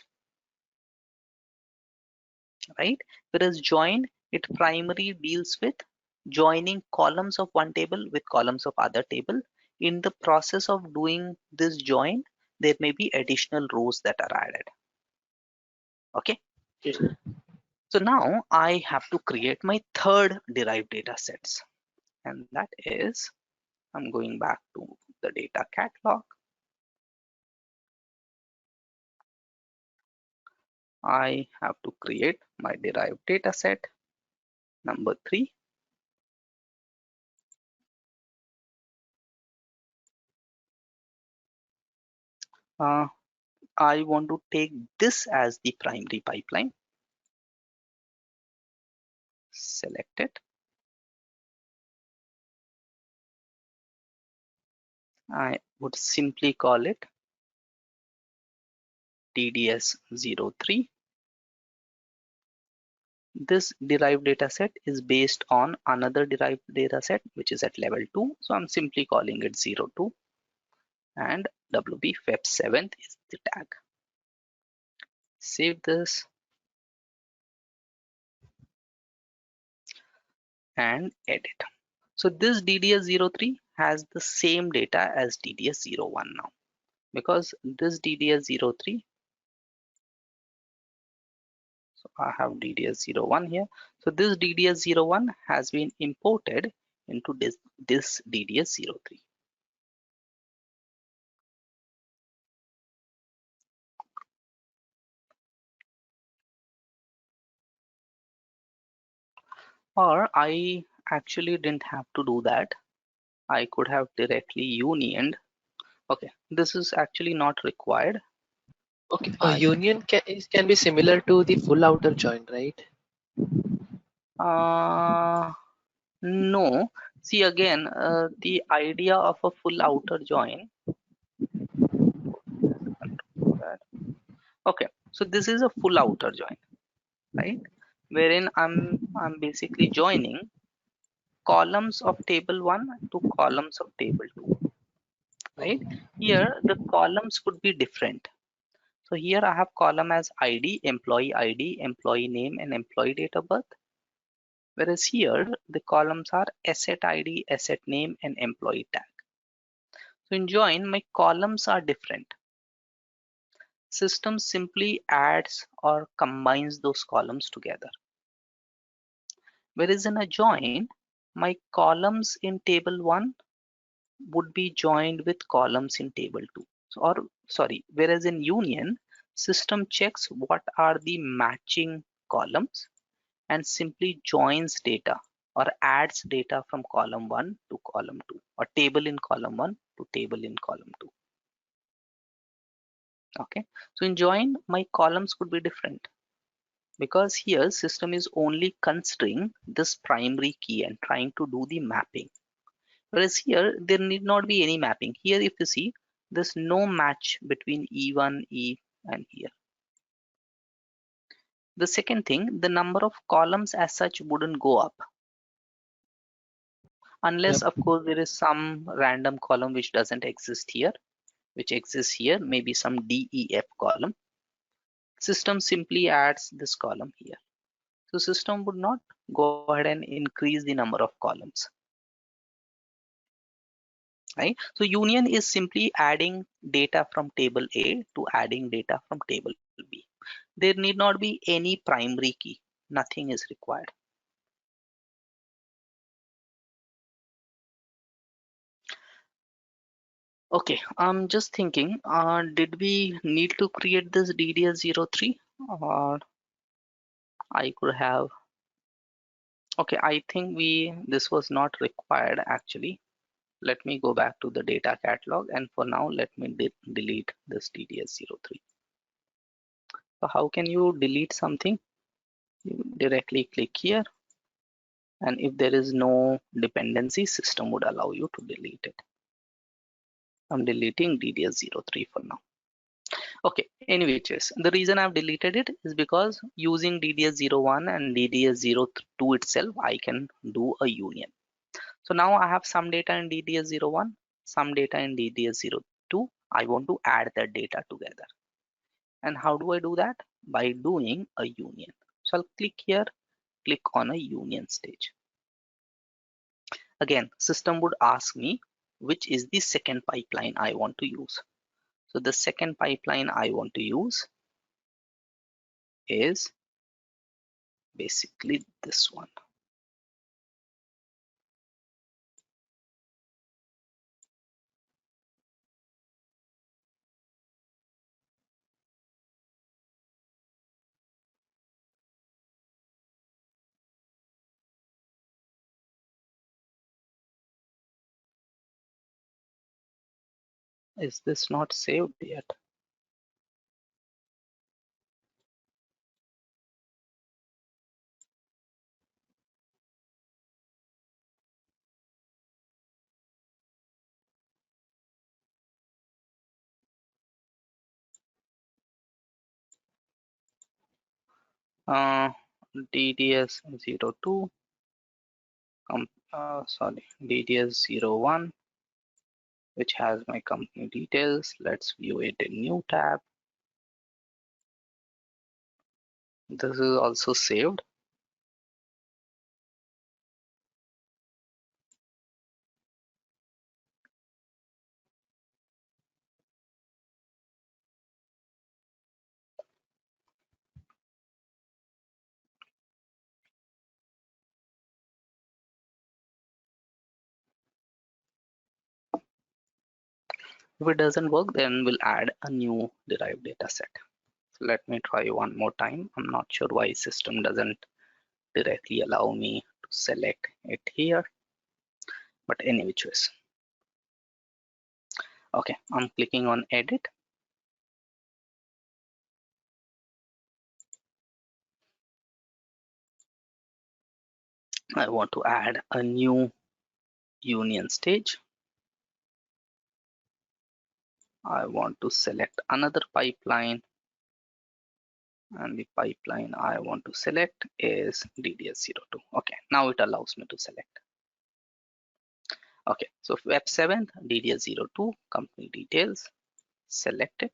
right? Whereas join, it primarily deals with joining columns of one table with columns of other table. In the process of doing this join, there may be additional rows that are added. Okay. So now I have to create my third derived data sets, and that is, I'm going back to the data catalog. I have to create my derived data set number 3. I want to take this as the primary pipeline. Select it. I would simply call it DDS03. This derived data set is based on another derived data set which is at level 2. So I'm simply calling it 02, and WB Feb 7th is the tag. Save this and edit. So this DDS03 has the same data as DDS01 now, because this DDS03, so I have DDS01 here. So this DDS01 has been imported into this DDS03. Or I actually didn't have to do that. I could have directly unioned. Okay, this is actually not required. Okay, a union can be similar to the full outer join, right? No. See again, the idea of a full outer join. Okay, so this is a full outer join, right? Wherein I'm basically joining columns of table 1 to columns of table 2, right? Here the columns could be different. So here I have column as ID, employee name, and employee date of birth. Whereas here the columns are asset ID, asset name, and employee tag. So in join, my columns are different. System simply adds or combines those columns together. Whereas in a join, my columns in table 1 would be joined with columns in table 2. So, or sorry, whereas in union, system checks what are the matching columns and simply joins data or adds data from column 1 to column 2, or table in column 1 to table in column 2. Okay, so in join, my columns could be different because here system is only considering this primary key and trying to do the mapping. Whereas here, there need not be any mapping. Here, if you see, there's no match between E1, E, and here. The second thing, the number of columns as such wouldn't go up. Unless, Yep. of course, there is some random column which doesn't exist here, which exists here, maybe some DEF column. System simply adds this column here. So system would not go ahead and increase the number of columns. Right? So union is simply adding data from table A to adding data from table B. There need not be any primary key. Nothing is required. Okay, I'm just thinking, did we need to create this DDS03 or I could have, okay, I think this was not required actually. Let me go back to the data catalog and for now, let me delete this DDS03. So how can you delete something? You directly click here, and if there is no dependency, system would allow you to delete it. I'm deleting DDS03 for now. Okay, anyway, the reason I've deleted it is because using DDS01 and DDS02 itself, I can do a union. So now I have some data in DDS01, some data in DDS02. I want to add that data together. And how do I do that? By doing a union. So I'll click here, click on a union stage. Again, system would ask me which is the second pipeline I want to use. So the second pipeline I want to use is basically this one. Is this not saved yet? DDS02, sorry, DDS01, which has my company details. Let's view it in new tab. This is also saved. If it doesn't work, then we'll add a new derived data set. So let me try one more time. I'm not sure why system doesn't directly allow me to select it here, but any which ways. Okay, I'm clicking on edit. I want to add a new union stage. I want to select another pipeline, and the pipeline I want to select is DDS02. Okay, now it allows me to select. Okay, so web 7 DDS02 company details, select it.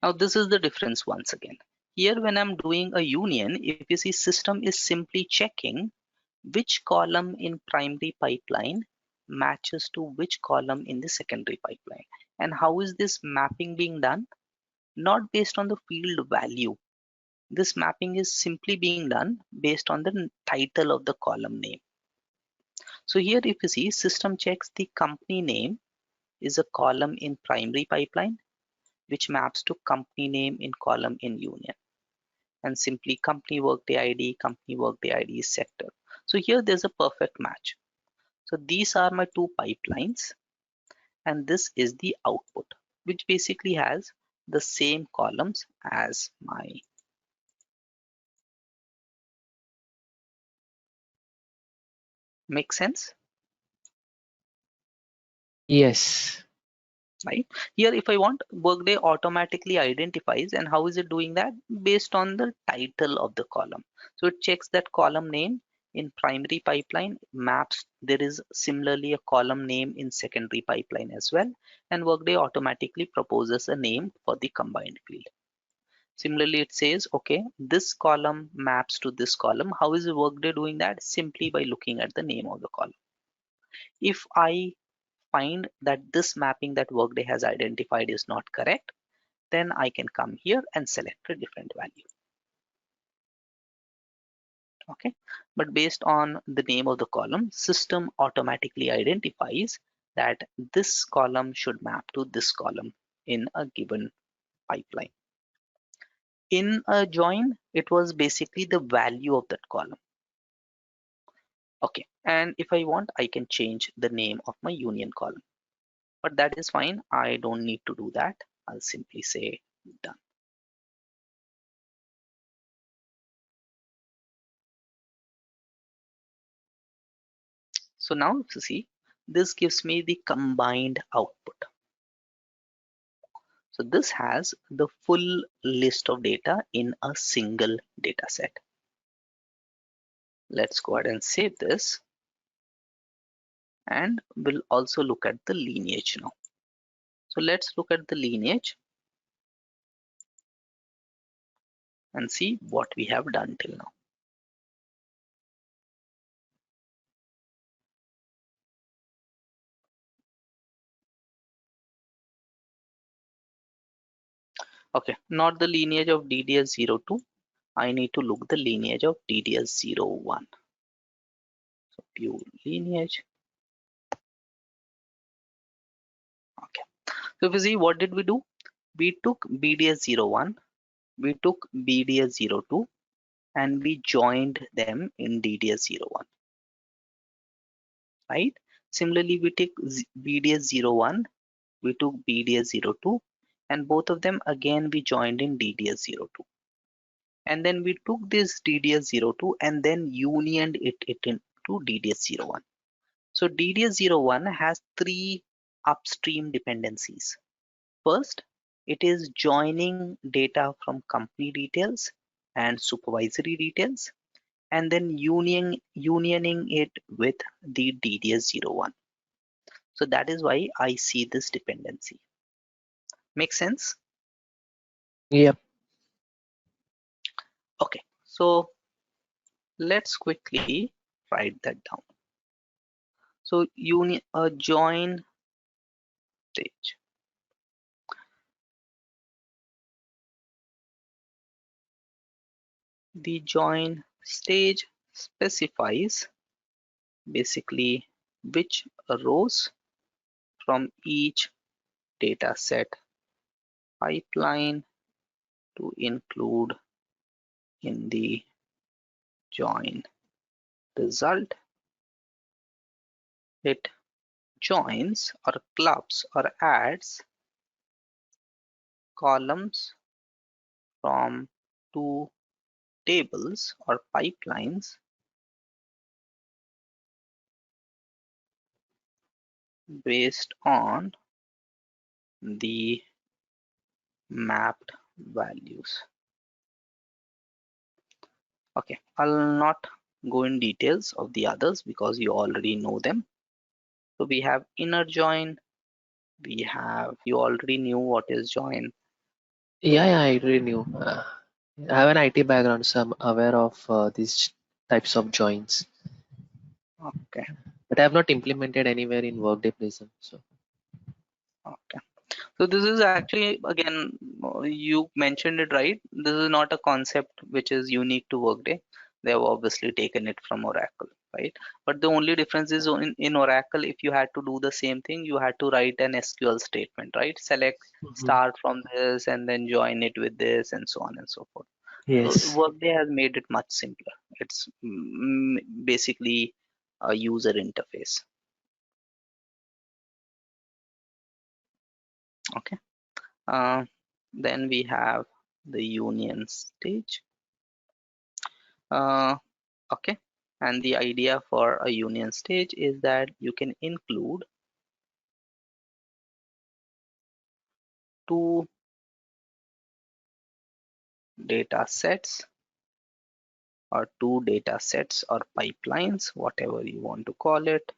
Now this is the difference once again. Here when I'm doing a union, if you see, system is simply checking which column in primary pipeline matches to which column in the secondary pipeline. And how is this mapping being done? Not based on the field value. This mapping is simply being done based on the title of the column name. So here if you see, system checks the company name is a column in primary pipeline, which maps to company name in column in union. And simply company workday ID is sector. So here there's a perfect match. So these are my two pipelines, and this is the output, which basically has the same columns as my. Make sense? Yes. Right here, if I want, Workday automatically identifies, and how is it doing that? Based on the title of the column. So it checks that column name in primary pipeline maps. There is similarly a column name in secondary pipeline as well, and Workday automatically proposes a name for the combined field. Similarly, it says, okay, this column maps to this column. How is Workday doing that? Simply by looking at the name of the column. If I find that this mapping that Workday has identified is not correct, then I can come here and select a different value. Okay, but based on the name of the column, system automatically identifies that this column should map to this column in a given pipeline. In a join, it was basically the value of that column. Okay, and if I want, I can change the name of my union column, but that is fine. I don't need to do that. I'll simply say done. So now if you see, this gives me the combined output. So this has the full list of data in a single data set. Let's go ahead and save this, and we'll also look at the lineage now. So let's look at the lineage and see what we have done till now. Okay, not the lineage of DDS02. I need to look the lineage of DDS01. So view lineage. Okay. So if you see, what did we do? We took BDS01, we took BDS02, and we joined them in DDS01. Right? Similarly, we take BDS01, we took BDS02, and both of them again we joined in DDS02. And then we took this DDS02 and then unioned it into DDS01. So DDS01 has three upstream dependencies. First, it is joining data from company details and supervisory details, and then unioning it with the DDS01. So that is why I see this dependency. Make sense? Yep. Okay, so let's quickly write that down. So join stage. The join stage specifies basically which rows from each dataset pipeline to include in the join result. It joins or clubs or adds columns from two tables or pipelines based on the mapped values. Okay, I'll not go in details of the others because you already know them. So we have inner join, you already knew what is join. Yeah, I already knew. I have an IT background, so I'm aware of these types of joins, Okay, but I have not implemented anywhere in Workday Prism. So okay. So this is actually, again, you mentioned it right. This is not a concept which is unique to Workday. They have obviously taken it from Oracle, right? But the only difference is in Oracle, if you had to do the same thing, you had to write an SQL statement, right? Select Mhm. start from this and then join it with this and so on and so forth. So Yes. Workday has made it much simpler. It's basically a user interface. Okay. Uh, then we have the union stage. Okay, and the idea for a union stage is that you can include two data sets or two data sets or pipelines, whatever you want to call it,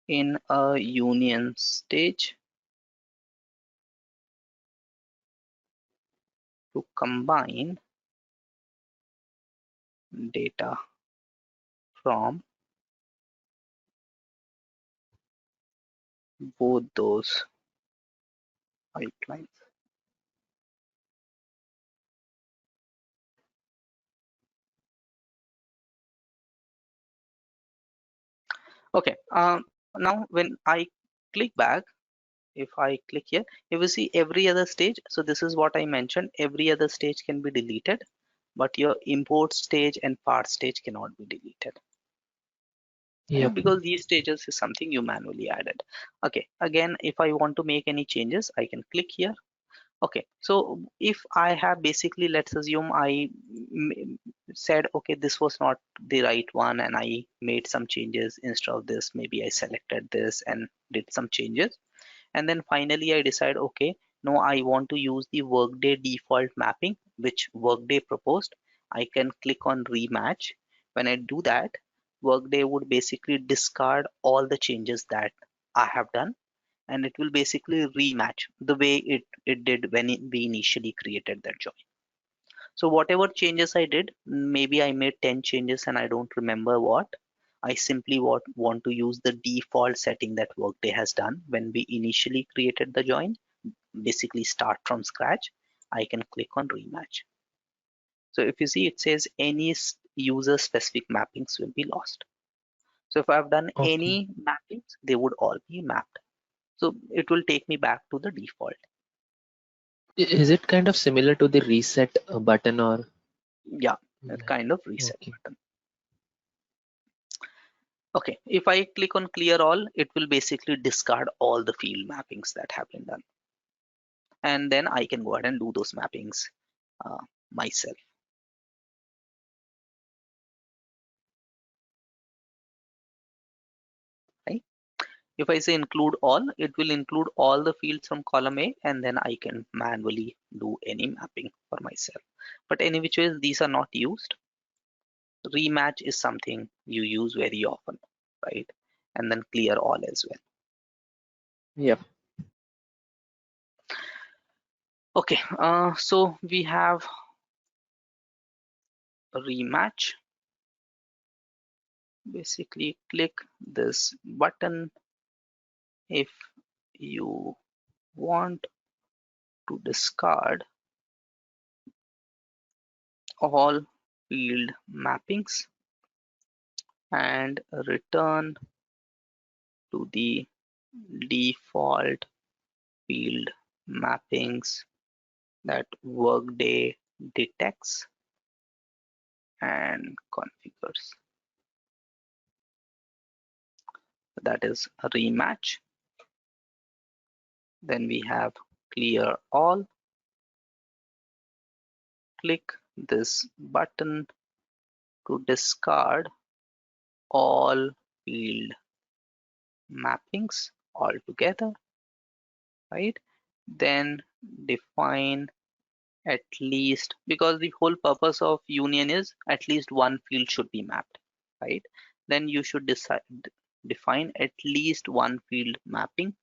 in a union stage to combine data from both those pipelines. Okay, now when I click back, if I click here, you will see every other stage. So this is what I mentioned, every other stage can be deleted, but your import stage and part stage cannot be deleted, right? Yep. Because these stages is something you manually added. Okay, again, if I want to make any changes, I can click here. Okay, so if I have basically, let's assume I said, okay, this was not the right one and I made some changes instead of this, maybe I selected this and did some changes. And then finally I decide, okay, no, I want to use the Workday default mapping, which Workday proposed. I can click on rematch. When I do that, Workday would basically discard all the changes that I have done, and it will basically rematch the way it did when we initially created that join. So whatever changes I did, maybe I made 10 changes and I don't remember what. I simply want to use the default setting that Workday has done when we initially created the join, basically start from scratch. I can click on rematch. So if you see, it says any user specific mappings will be lost. So if I've done Okay. any mappings, they would all be mapped. So it will take me back to the default. Is it kind of similar to the reset button or? Yeah, it Yeah. kind of reset Okay. button. Okay, if I click on clear all, it will basically discard all the field mappings that have been done. And then I can go ahead and do those mappings uh, myself. Right? If I say include all, it will include all the fields from column A, and then I can manually do any mapping for myself. But any which ways, these are not used. Rematch is something you use very often, right? And then clear all as well. Yep. Okay, so we have a rematch. Basically, click this button if you want to discard all field mappings and return to the default field mappings that Workday detects and configures. That is a rematch. Then we have clear all. Click this button to discard all field mappings altogether, right? Then define at least, because the whole purpose of union is at least one field should be mapped, right? Then you should define at least one field mapping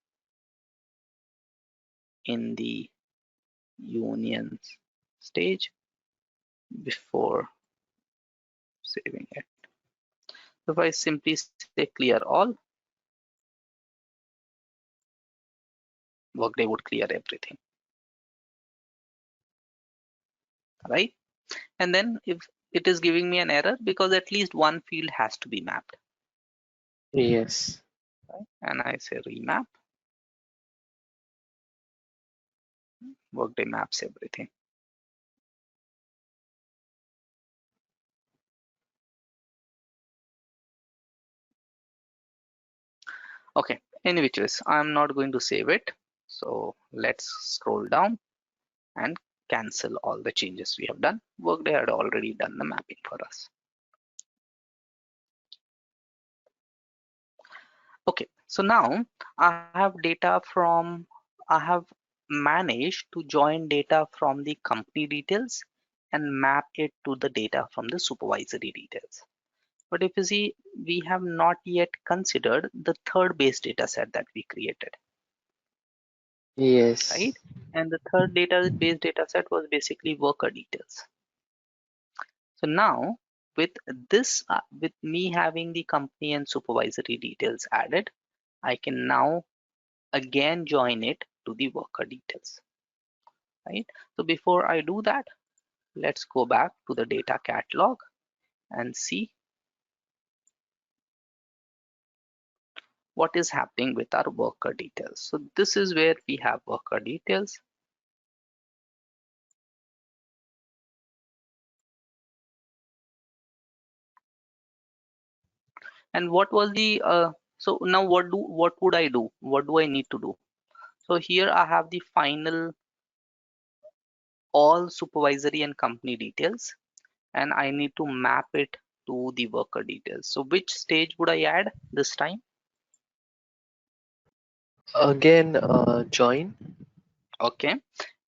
in the unions stage before saving it. So if I simply say clear all, Workday would clear everything, right? And then if it is giving me an error because at least one field has to be mapped, Yes. right? And I say remap, Workday maps everything. Okay, in which case I'm not going to save it. So let's scroll down and cancel all the changes we have done. Workday had already done the mapping for us. Okay, so now I have data from, I have managed to join data from the company details and map it to the data from the supervisory details. But if you see, we have not yet considered the third base data set that we created, Yes. right? And the third base data set was basically worker details. So now with this, with me having the company and supervisory details added, I can now again join it to the worker details, right? So before I do that, let's go back to the data catalog and see what is happening with our worker details. So this is where we have worker details. And what was the so now what would I do? What do I need to do? So here I have the final all supervisory and company details, and I need to map it to the worker details. So which stage would I add this time? Again, join. Okay,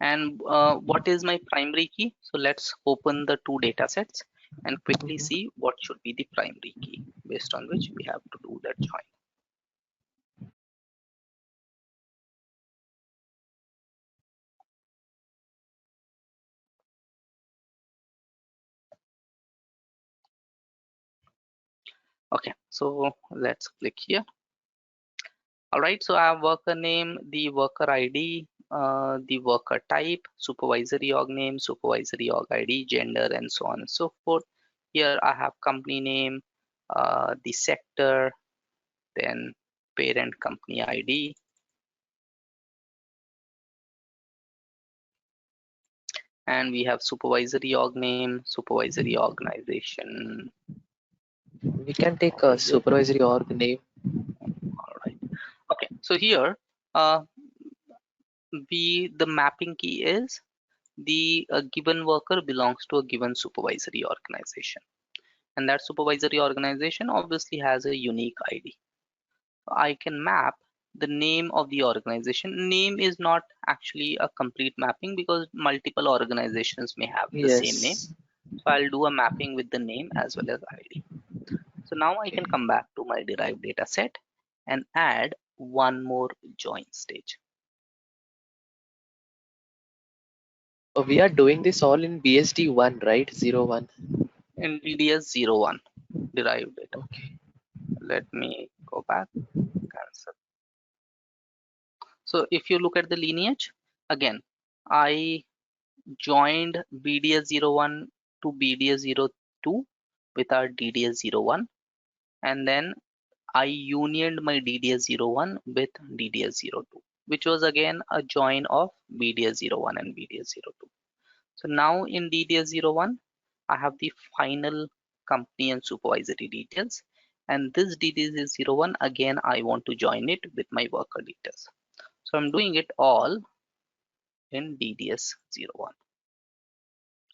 and what is my primary key? So let's open the two data sets and quickly see what should be the primary key based on which we have to do that join. Okay, so let's click here. All right, so I have worker name, the worker ID, the worker type, supervisory org name, supervisory org ID, gender, and so on and so forth. Here I have company name, the sector, then parent company ID, and we have supervisory org name, supervisory organization. We can take a supervisory org name. All right. Okay, so here the mapping key is the given worker belongs to a given supervisory organization, and that supervisory organization obviously has a unique ID. I can map the name of the organization. Name is not actually a complete mapping because multiple organizations may have the same name. Yes. So I'll do a mapping with the name as well as ID. So now I can Okay. come back to my derived data set and add one more join stage. We are doing this all in BSD 1, right? 01. In DDS 01 derived data. Okay. Let me go back. Cancel. So if you look at the lineage, again, I joined BDS01 to BDS02 with our DDS01, and then I unioned my DDS01 with DDS02, which was again a join of BDS01 and BDS02. So now in DDS01, I have the final company and supervisory details, and this DDS01 again I want to join it with my worker details. So I'm doing it all in DDS01.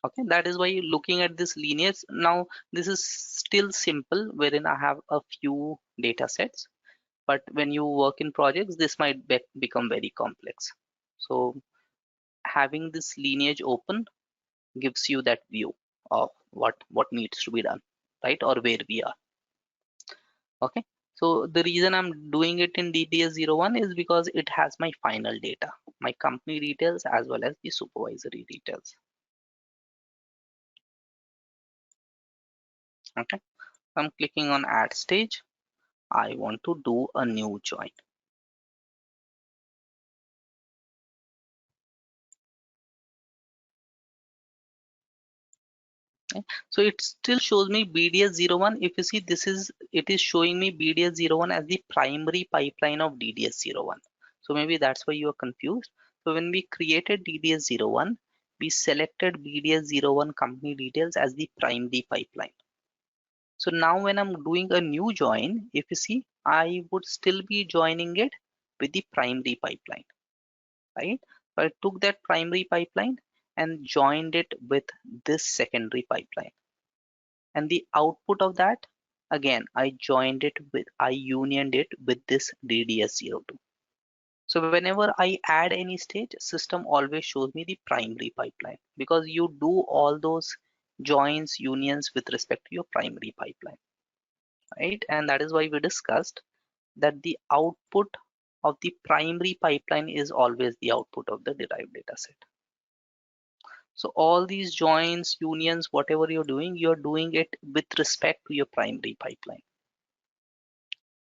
Okay, that is why looking at this lineage now, this is still simple wherein I have a few data sets, but when you work in projects this might become very complex. So having this lineage open gives you that view of what needs to be done, right, or where we are. Okay, so the reason I'm doing it in DDS01 is because it has my final data, my company details as well as the supervisory details. Okay, I'm clicking on add stage. I want to do a new join. Okay. So it still shows me BDS01. If you see, it is showing me BDS01 as the primary pipeline of DDS01. So maybe that's why you are confused. So when we created DDS01, we selected BDS01 company details as the primary pipeline. So now when I'm doing a new join, if you see, I would still be joining it with the primary pipeline, right? So I took that primary pipeline and joined it with this secondary pipeline. And the output of that, again, I unioned it with this DDS02. So whenever I add any stage, system always shows me the primary pipeline because you do all those joins, unions with respect to your primary pipeline, right? And that is why we discussed that the output of the primary pipeline is always the output of the derived data set. So all these joins, unions, whatever you're doing it with respect to your primary pipeline.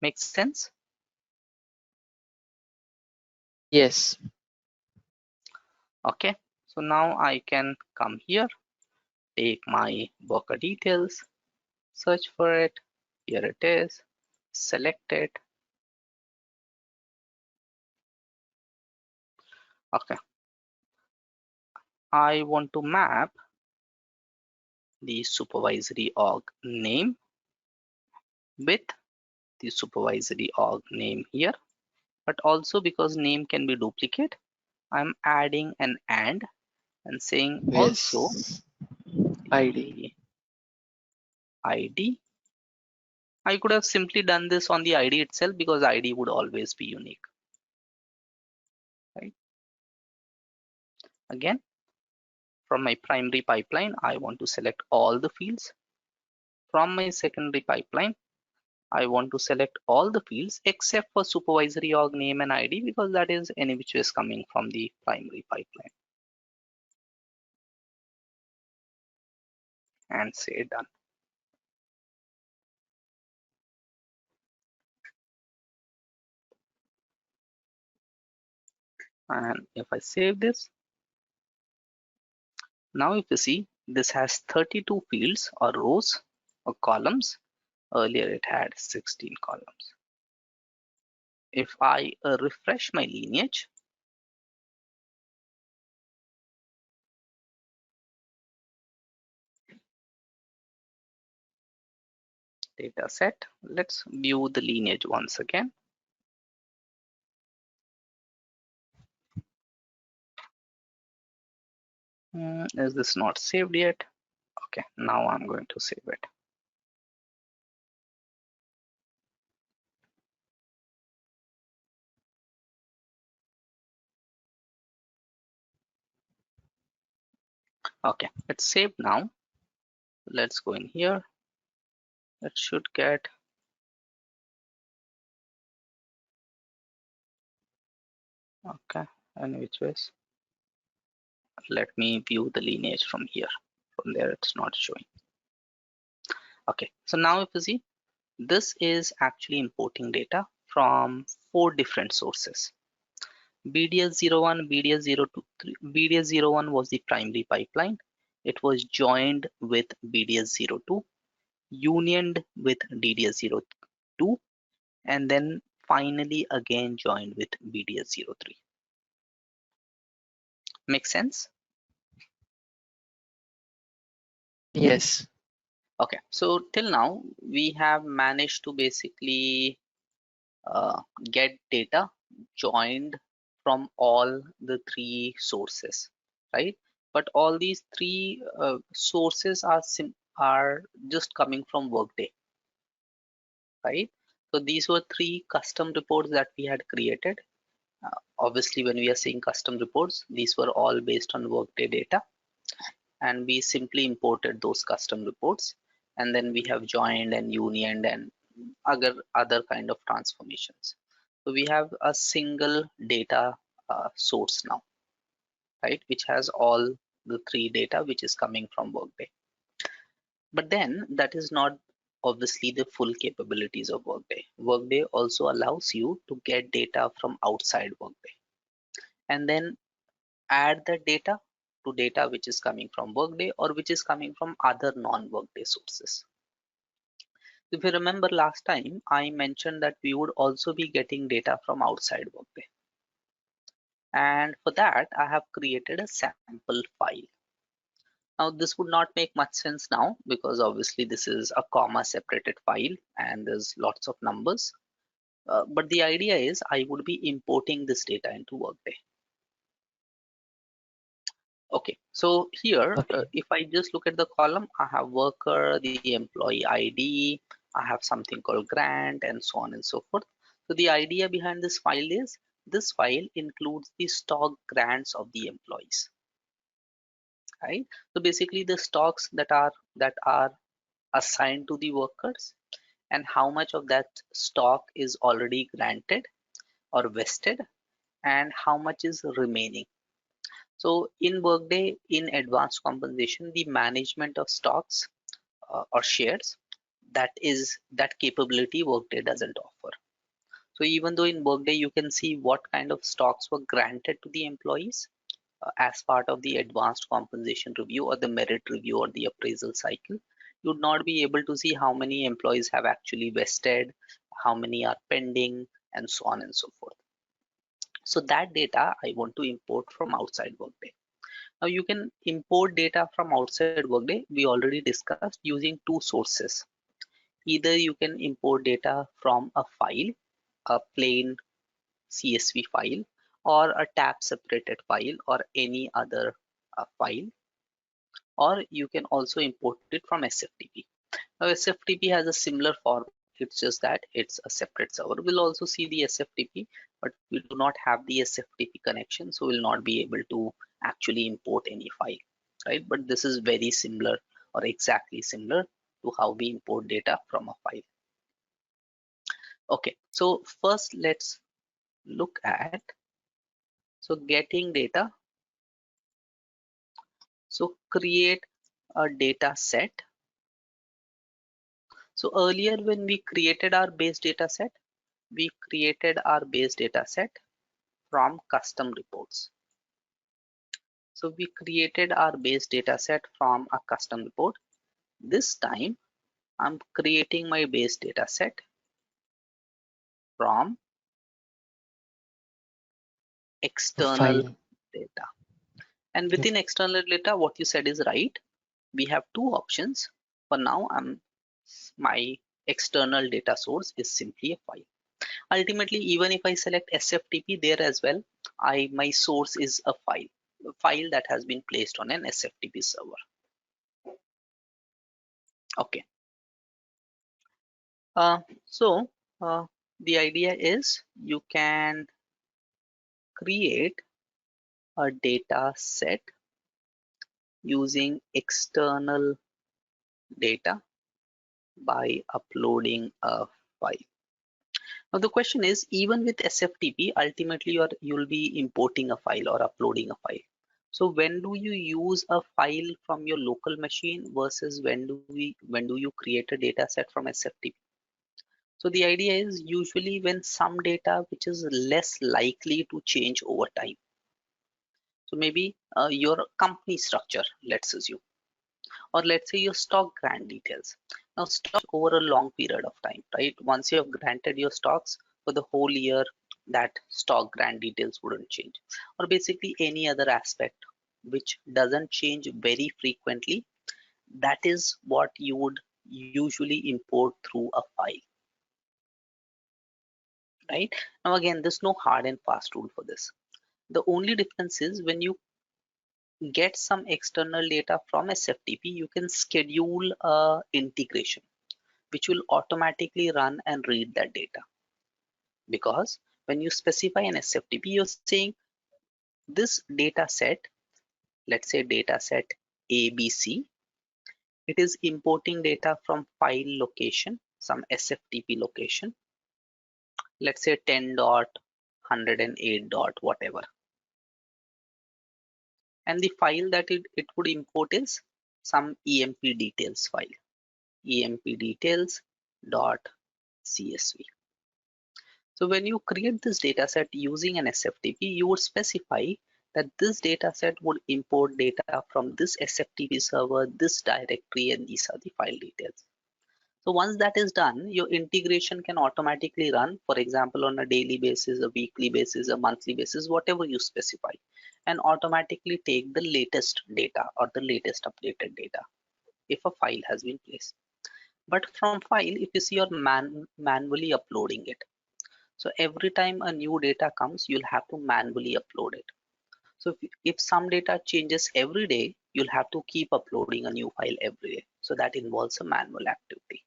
Makes sense? Yes. Okay, so now I can come here, take my worker details, search for it. Here it is, select it. Okay, I want to map the supervisory org name with the supervisory org name here, but also because name can be duplicate, I'm adding an and saying also Yes. ID. the ID. I could have simply done this on the ID itself because ID would always be unique, right? Again, from my primary pipeline, I want to select all the fields. From my secondary pipeline, I want to select all the fields except for supervisory org name and ID because that is any which is coming from the primary pipeline. And say done. And if I save this, now if you see, this has 32 fields or rows or columns. Earlier it had 16 columns. If I refresh my lineage, data set, let's view the lineage once again. Is this not saved yet? Okay, now I'm going to save it. Okay, it's saved now. Let's go in here. It should get okay, and which ways? Let me view the lineage from here. From there, it's not showing. Okay, so now if you see, this is actually importing data from 4 different sources. BDS01, BDS02, BDS01 was the primary pipeline. It was joined with BDS02, unioned with DDS02, and then finally again joined with BDS03. Make sense? Yes. Okay, so till now we have managed to basically get data joined from all the three sources, right? But all these three sources are just coming from Workday, right? So these were three custom reports that we had created. Obviously, when we are saying custom reports, these were all based on Workday data, and we simply imported those custom reports, and then we have joined and unioned and other kind of transformations. So we have a single data source now, right, which has all the three data which is coming from Workday. But then that is not obviously the full capabilities of Workday. Workday also allows you to get data from outside Workday and then add that data to data which is coming from Workday or which is coming from other non-Workday sources. If you remember last time, I mentioned that we would also be getting data from outside Workday. And for that, I have created a sample file. Now, this would not make much sense now because obviously this is a comma separated file and there's lots of numbers. But the idea is I would be importing this data into Workday. Okay, so here, Okay. if I just look at the column, I have worker, the employee ID, I have something called grant, and so on and so forth. So the idea behind this file is this file includes the stock grants of the employees, right? So basically the stocks that are assigned to the workers and how much of that stock is already granted or vested and how much is remaining. So in Workday, in advanced compensation, the management of stocks or shares, that capability Workday doesn't offer. So even though in Workday you can see what kind of stocks were granted to the employees as part of the advanced compensation review or the merit review or the appraisal cycle, you would not be able to see how many employees have actually vested, how many are pending, and so on and so forth. So that data I want to import from outside Workday. Now you can import data from outside Workday. We already discussed using two sources. Either you can import data from a file, a plain CSV file, or a tab separated file, or any other file, or you can also import it from SFTP. Now SFTP has a similar form. It's just that it's a separate server. We'll also see the SFTP, but we do not have the SFTP connection, so we'll not be able to actually import any file, right? But this is very similar or exactly similar to how we import data from a file. Okay, so first let's look at getting data. So create a data set. So earlier when we created our base data set, we created our base data set from custom reports. So we created our base data set from a custom report. This time I'm creating my base data set from A external file. data. And Yep. within external data, what you said is right. We have two options. For now, my external data source is simply a file. Ultimately, even if I select SFTP there as well, my source is a file that has been placed on an SFTP server. Okay. So the idea is you can create a data set using external data by uploading a file. Now the question is, even with SFTP, ultimately you'll be importing a file or uploading a file. So when do you use a file from your local machine versus when do you create a data set from SFTP? So the idea is usually when some data which is less likely to change over time. So maybe your company structure, let's assume, or let's say your stock grant details. Now stocks over a long period of time, right? Once you have granted your stocks for the whole year, that stock grant details wouldn't change. Or basically any other aspect which doesn't change very frequently, that is what you would usually import through a file, right? Now again, there's no hard and fast rule for this. The only difference is when you get some external data from SFTP, you can schedule a integration which will automatically run and read that data. Because when you specify an SFTP, you're saying this data set, let's say data set ABC, it is importing data from file location, some SFTP location, let's say 10.108. Whatever. And the file that it would import is some EMP details file, EMP details.csv. So when you create this data set using an SFTP, you would specify that this data set would import data from this SFTP server, this directory, and these are the file details. So once that is done, your integration can automatically run, for example, on a daily basis, a weekly basis, a monthly basis, whatever you specify, and automatically take the latest data or the latest updated data if a file has been placed. But from file, if you see, you're manually uploading it. So every time a new data comes, you'll have to manually upload it. So if some data changes every day, you'll have to keep uploading a new file every day. So that involves a manual activity,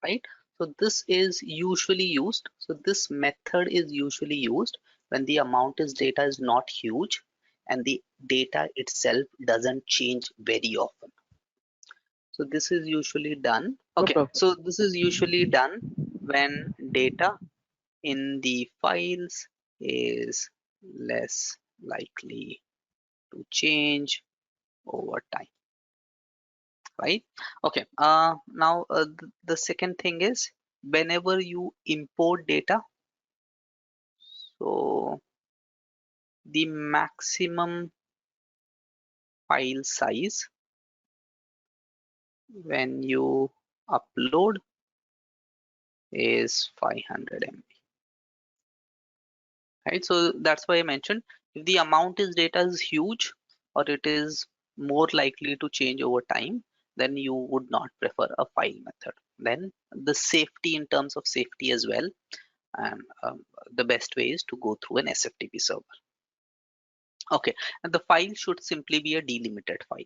right? So this is usually used. So this method is usually used when the amount is data is not huge and the data itself doesn't change very often. So this is usually done. Okay, so this is usually done when data in the files is less likely to change over time, right? Okay, now the second thing is whenever you import data, so the maximum file size when you upload is 500 MB, right? So that's why I mentioned if the amount is data is huge or it is more likely to change over time, then you would not prefer a file method. Then the safety, in terms of safety as well, and the best way is to go through an SFTP server. Okay, and the file should simply be a delimited file.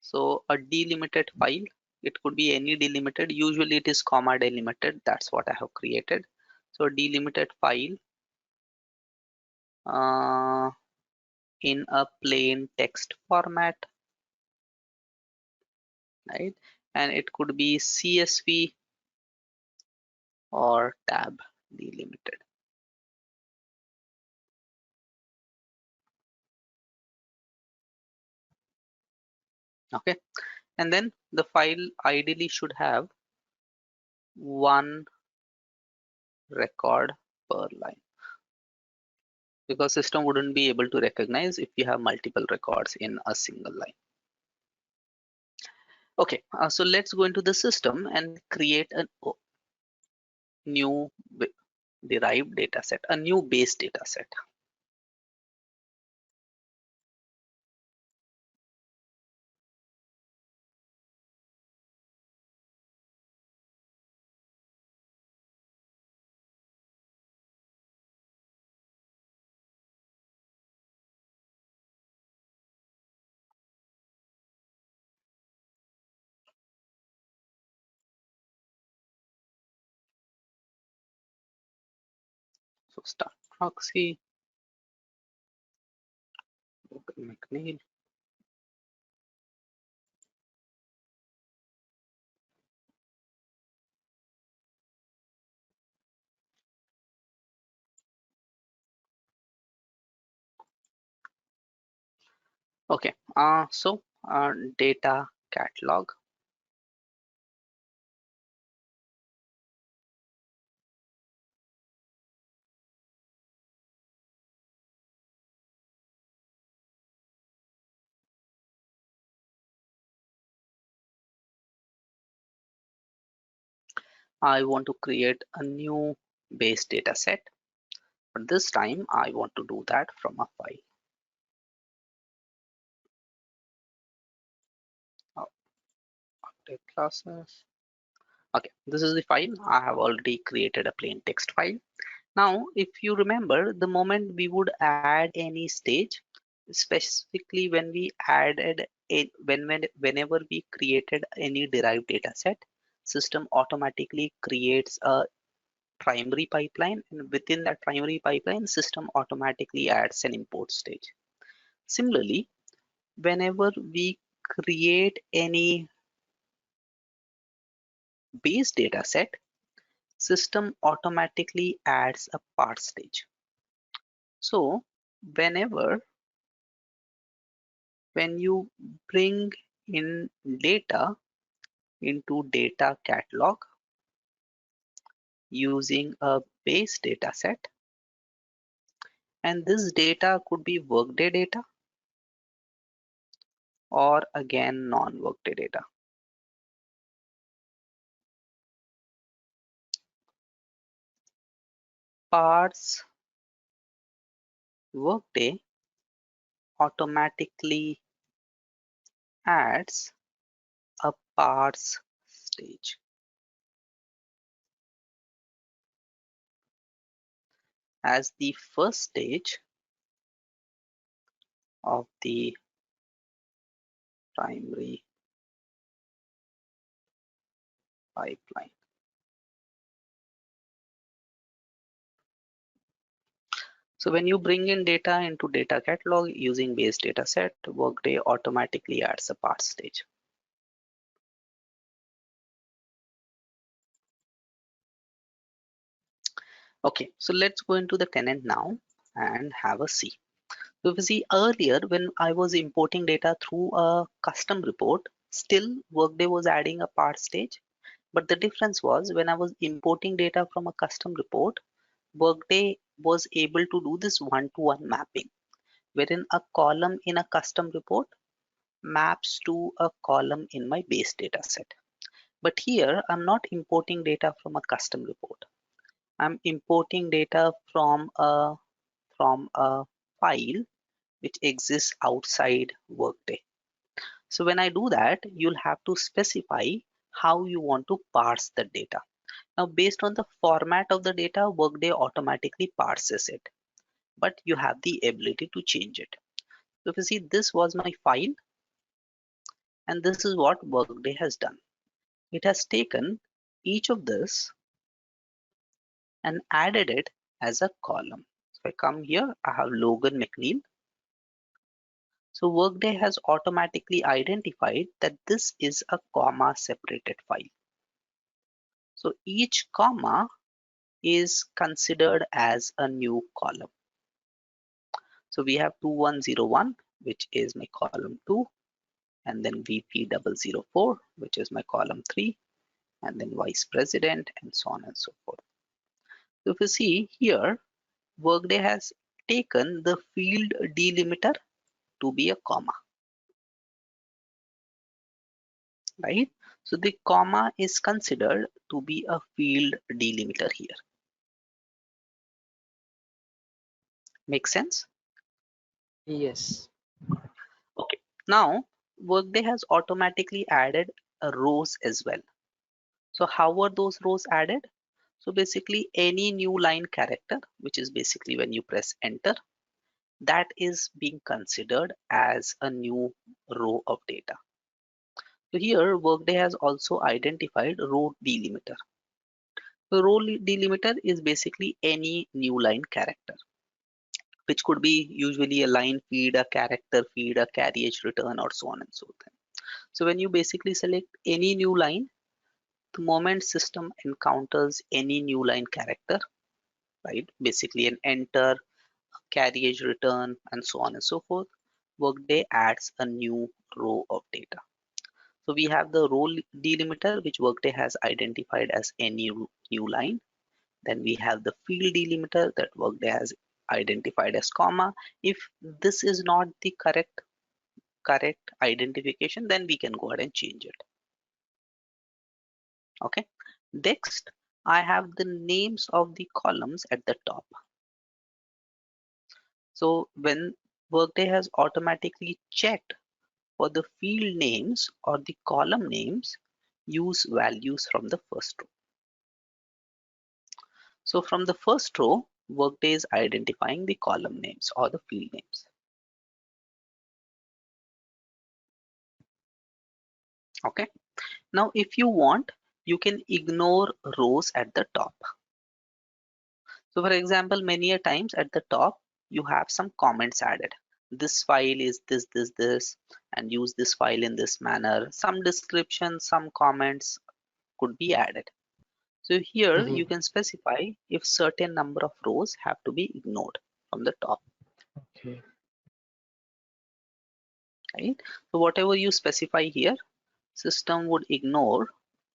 So a delimited file, it could be any delimited, usually it is comma delimited, that's what I have created. So delimited file in a plain text format, right? And it could be CSV or tab delimited. Okay, and then the file ideally should have one record per line, because system wouldn't be able to recognize if you have multiple records in a single line. Okay, so let's go into the system and create a new derived data set, a new base data set. So start proxy, local McNeil. Okay, so data catalog. I want to create a new base data set, but this time I want to do that from a file. Update classes. Okay, this is the file. I have already created a plain text file. Now, if you remember, the moment we would add any stage, specifically when we added whenever we created any derived data set, system automatically creates a primary pipeline, and within that primary pipeline, system automatically adds an import stage. Similarly, whenever we create any base data set, system automatically adds a parse stage. So when you bring in data into data catalog using a base data set, and this data could be Workday data or again non-Workday data. Parse Workday automatically adds a parse stage. As the first stage of the primary pipeline. So when you bring in data into data catalog using base data set, Workday automatically adds a parse stage. Okay, so let's go into the tenant now and have a see. So if you see earlier when I was importing data through a custom report, still Workday was adding a parse stage. But the difference was when I was importing data from a custom report, Workday was able to do this one-to-one mapping, wherein a column in a custom report maps to a column in my base data set. But here I'm not importing data from a custom report. I'm importing data from a file which exists outside Workday. So when I do that, you'll have to specify how you want to parse the data. Now, based on the format of the data, Workday automatically parses it, but you have the ability to change it. So if you see, this was my file, and this is what Workday has done. It has taken each of this and added it as a column. So if I come here, I have Logan McNeil. So Workday has automatically identified that this is a comma separated file. So each comma is considered as a new column. So we have 2101, which is my column 2, and then VP 004, which is my column 3, and then Vice President, and so on and so forth. So if you see here, Workday has taken the field delimiter to be a comma, right? So the comma is considered to be a field delimiter here. Make sense? Yes. Okay. Now, Workday has automatically added rows as well. So how were those rows added? So basically any new line character, which is basically when you press enter, that is being considered as a new row of data. So here Workday has also identified row delimiter. The row delimiter is basically any new line character, which could be usually a line feed, a character feed, a carriage return, or so on and so forth. So when you basically select any new line, the moment system encounters any new line character, right? Basically an enter, carriage return, and so on and so forth, Workday adds a new row of data. So we have the row delimiter, which Workday has identified as any new line. Then we have the field delimiter that Workday has identified as comma. If this is not the correct identification, then we can go ahead and change it. Okay. Next, I have the names of the columns at the top. So when Workday has automatically checked for the field names or the column names, use values from the first row. So from the first row, Workday is identifying the column names or the field names. Okay. Now, if you want, you can ignore rows at the top. So for example, many a times at the top, you have some comments added. This file is this, and use this file in this manner. Some description, some comments could be added. So here you can specify if certain number of rows have to be ignored from the top. Okay. Right? So whatever you specify here, system would ignore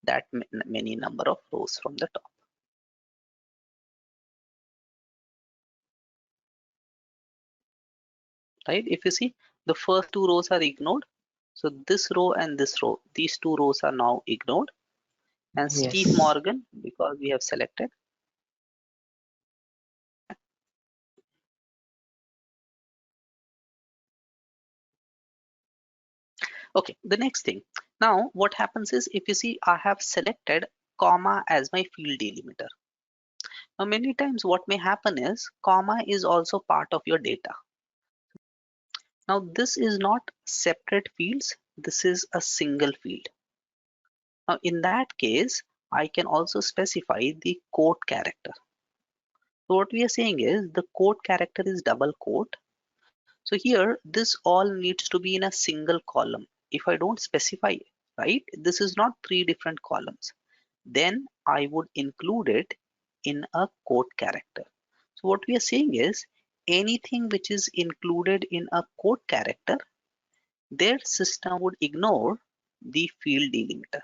that many number of rows from the top. Right? If you see, the first two rows are ignored. So this row and this row, these two rows are now ignored. And Steve Yes. Morgan, because we have selected. Okay, the next thing. Now what happens is, if you see, I have selected comma as my field delimiter. Now many times what may happen is comma is also part of your data. Now this is not separate fields, this is a single field. Now in that case, I can also specify the quote character. So what we are saying is the quote character is double quote. So here this all needs to be in a single column. If I don't specify, right, this is not three different columns, then I would include it in a quote character. So what we are saying is anything which is included in a quote character, their system would ignore the field delimiter.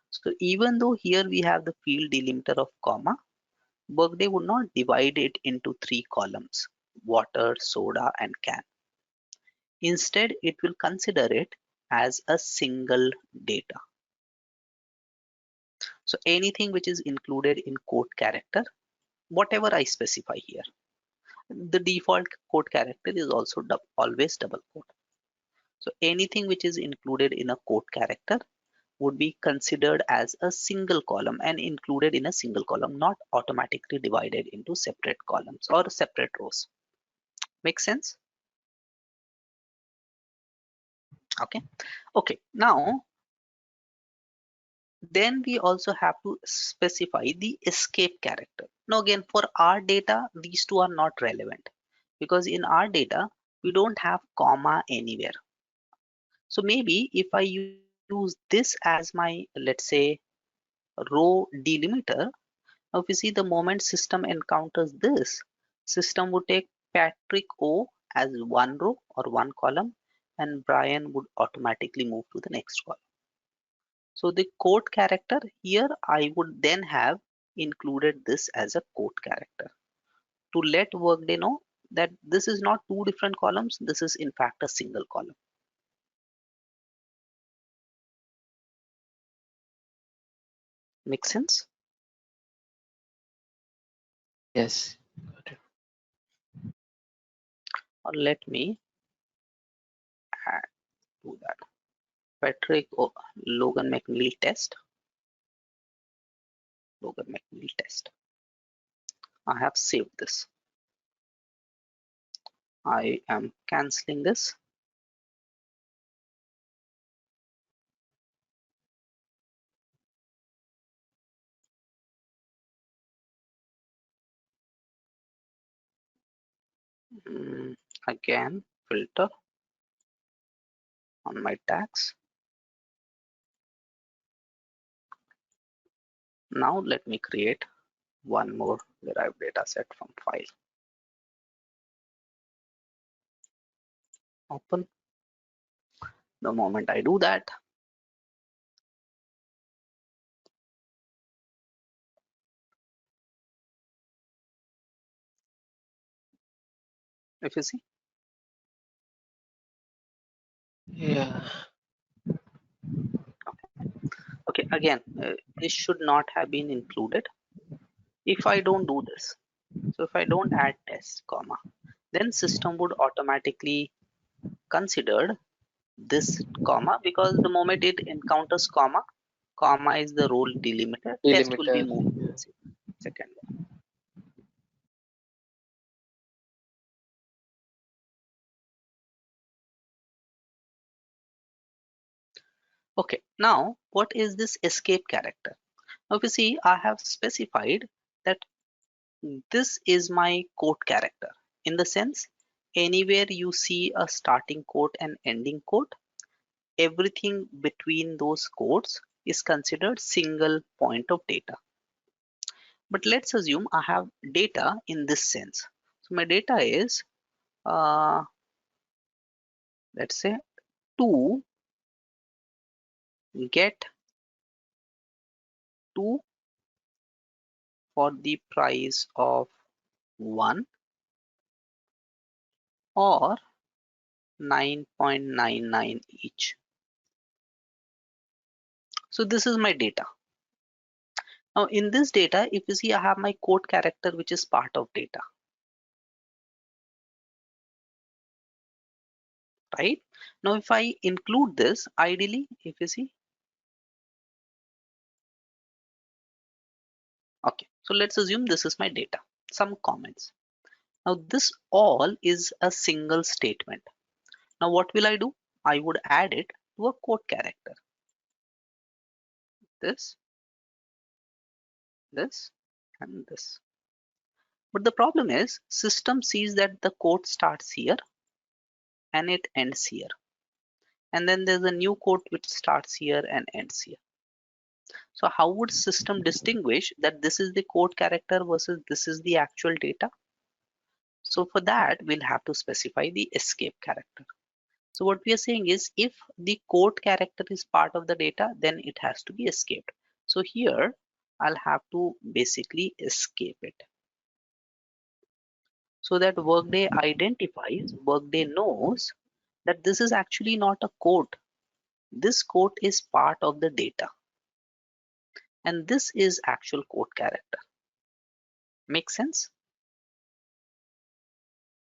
So even though here we have the field delimiter of comma, Workday would not divide it into three columns: water, soda, and can. Instead, it will consider it as a single data. So anything which is included in quote character, whatever I specify here, the default quote character is also always double quote. So anything which is included in a quote character would be considered as a single column and included in a single column, not automatically divided into separate columns or separate rows. Make sense? Okay. Okay. Now, then we also have to specify the escape character. Now again, for our data, these two are not relevant because in our data, we don't have comma anywhere. So maybe if I use this as my, let's say, row delimiter, now if you see the moment system encounters this, system would take Patrick O as one row or one column, and Brian would automatically move to the next column. So the quote character here, I would then have included this as a quote character to let Workday know that this is not two different columns, this is in fact a single column. Make sense? Yes. Got it. Or let me do that. Patrick Logan McNeil test. Logan McNeil test. I have saved this. I am canceling this. Again, filter on my tags. Now let me create one more derived data set from file. Open. The moment I do that, if you see, Yeah. Okay, again, this should not have been included if I don't do this. So if I don't add test, comma, then system would automatically consider this comma, because the moment it encounters comma, comma is the role delimiter, test will be Delimiter. moved to the second one. Okay, now what is this escape character? Now if you see, I have specified that this is my quote character. In the sense, anywhere you see a starting quote and ending quote, everything between those quotes is considered single point of data. But let's assume I have data in this sense. So my data is, let's say, to get 2 for the price of 1, or 9.99 each. So this is my data. Now in this data, if you see, I have my quote character, which is part of data, right? Now if I include this, ideally, if you see, okay, so let's assume this is my data, some comments. Now this all is a single statement. Now what will I do? I would add it to a quote character. This, this, and this. But the problem is, system sees that the quote starts here and it ends here. And then there's a new quote which starts here and ends here. So how would system distinguish that this is the quote character versus this is the actual data? So for that, we'll have to specify the escape character. So what we are saying is, if the quote character is part of the data, then it has to be escaped. So here I'll have to basically escape it, so that Workday identifies, Workday knows that this is actually not a quote. This quote is part of the data, and this is actual quote character. Make sense?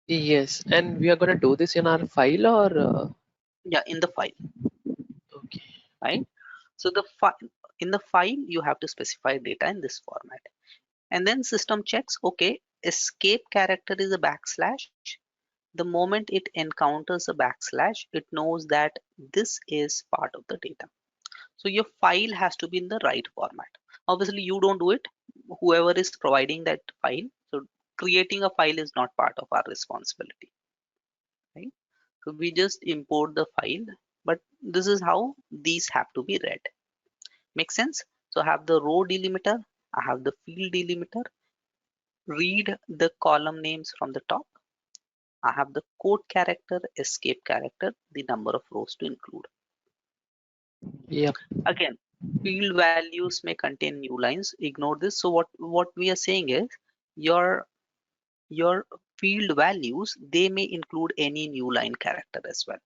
Yes, and we are gonna do this in our file or Yeah, in the file, okay. right? So in the file, you have to specify data in this format. And then system checks, okay, escape character is a backslash. The moment it encounters a backslash, it knows that this is part of the data. So your file has to be in the right format. Obviously, you don't do it. Whoever is providing that file. So creating a file is not part of our responsibility, right? So we just import the file, but this is how these have to be read. Make sense? So I have the row delimiter, I have the field delimiter. Read the column names from the top. I have the quote character, escape character, the number of rows to include. Yep. Again, field values may contain new lines. Ignore this. So what we are saying is, your your field values, they may include any new line character as well.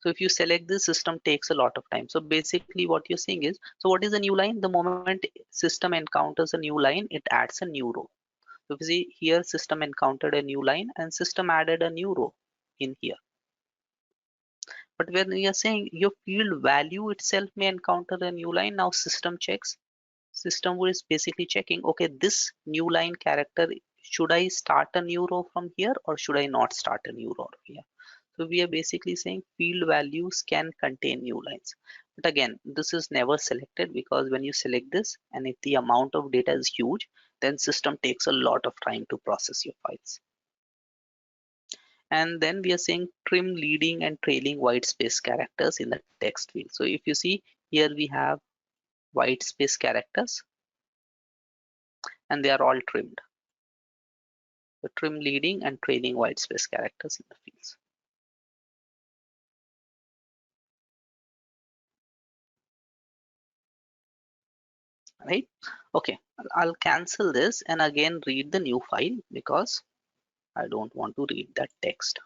So if you select this, system takes a lot of time. So basically what you're saying is, so what is a new line? The moment system encounters a new line, it adds a new row. So if you see here, system encountered a new line and system added a new row in here. But when we are saying your field value itself may encounter a new line, now system checks. System is basically checking, okay, this new line character, should I start a new row from here or should I not start a new row here? So we are basically saying field values can contain new lines. But again, this is never selected, because when you select this and if the amount of data is huge, then system takes a lot of time to process your files. And then we are saying trim leading and trailing white space characters in the text field. So if you see here, we have white space characters and they are all trimmed. The trim leading and trailing white space characters in the fields. Right? Okay, I'll cancel this and again read the new file, because I don't want to read that text.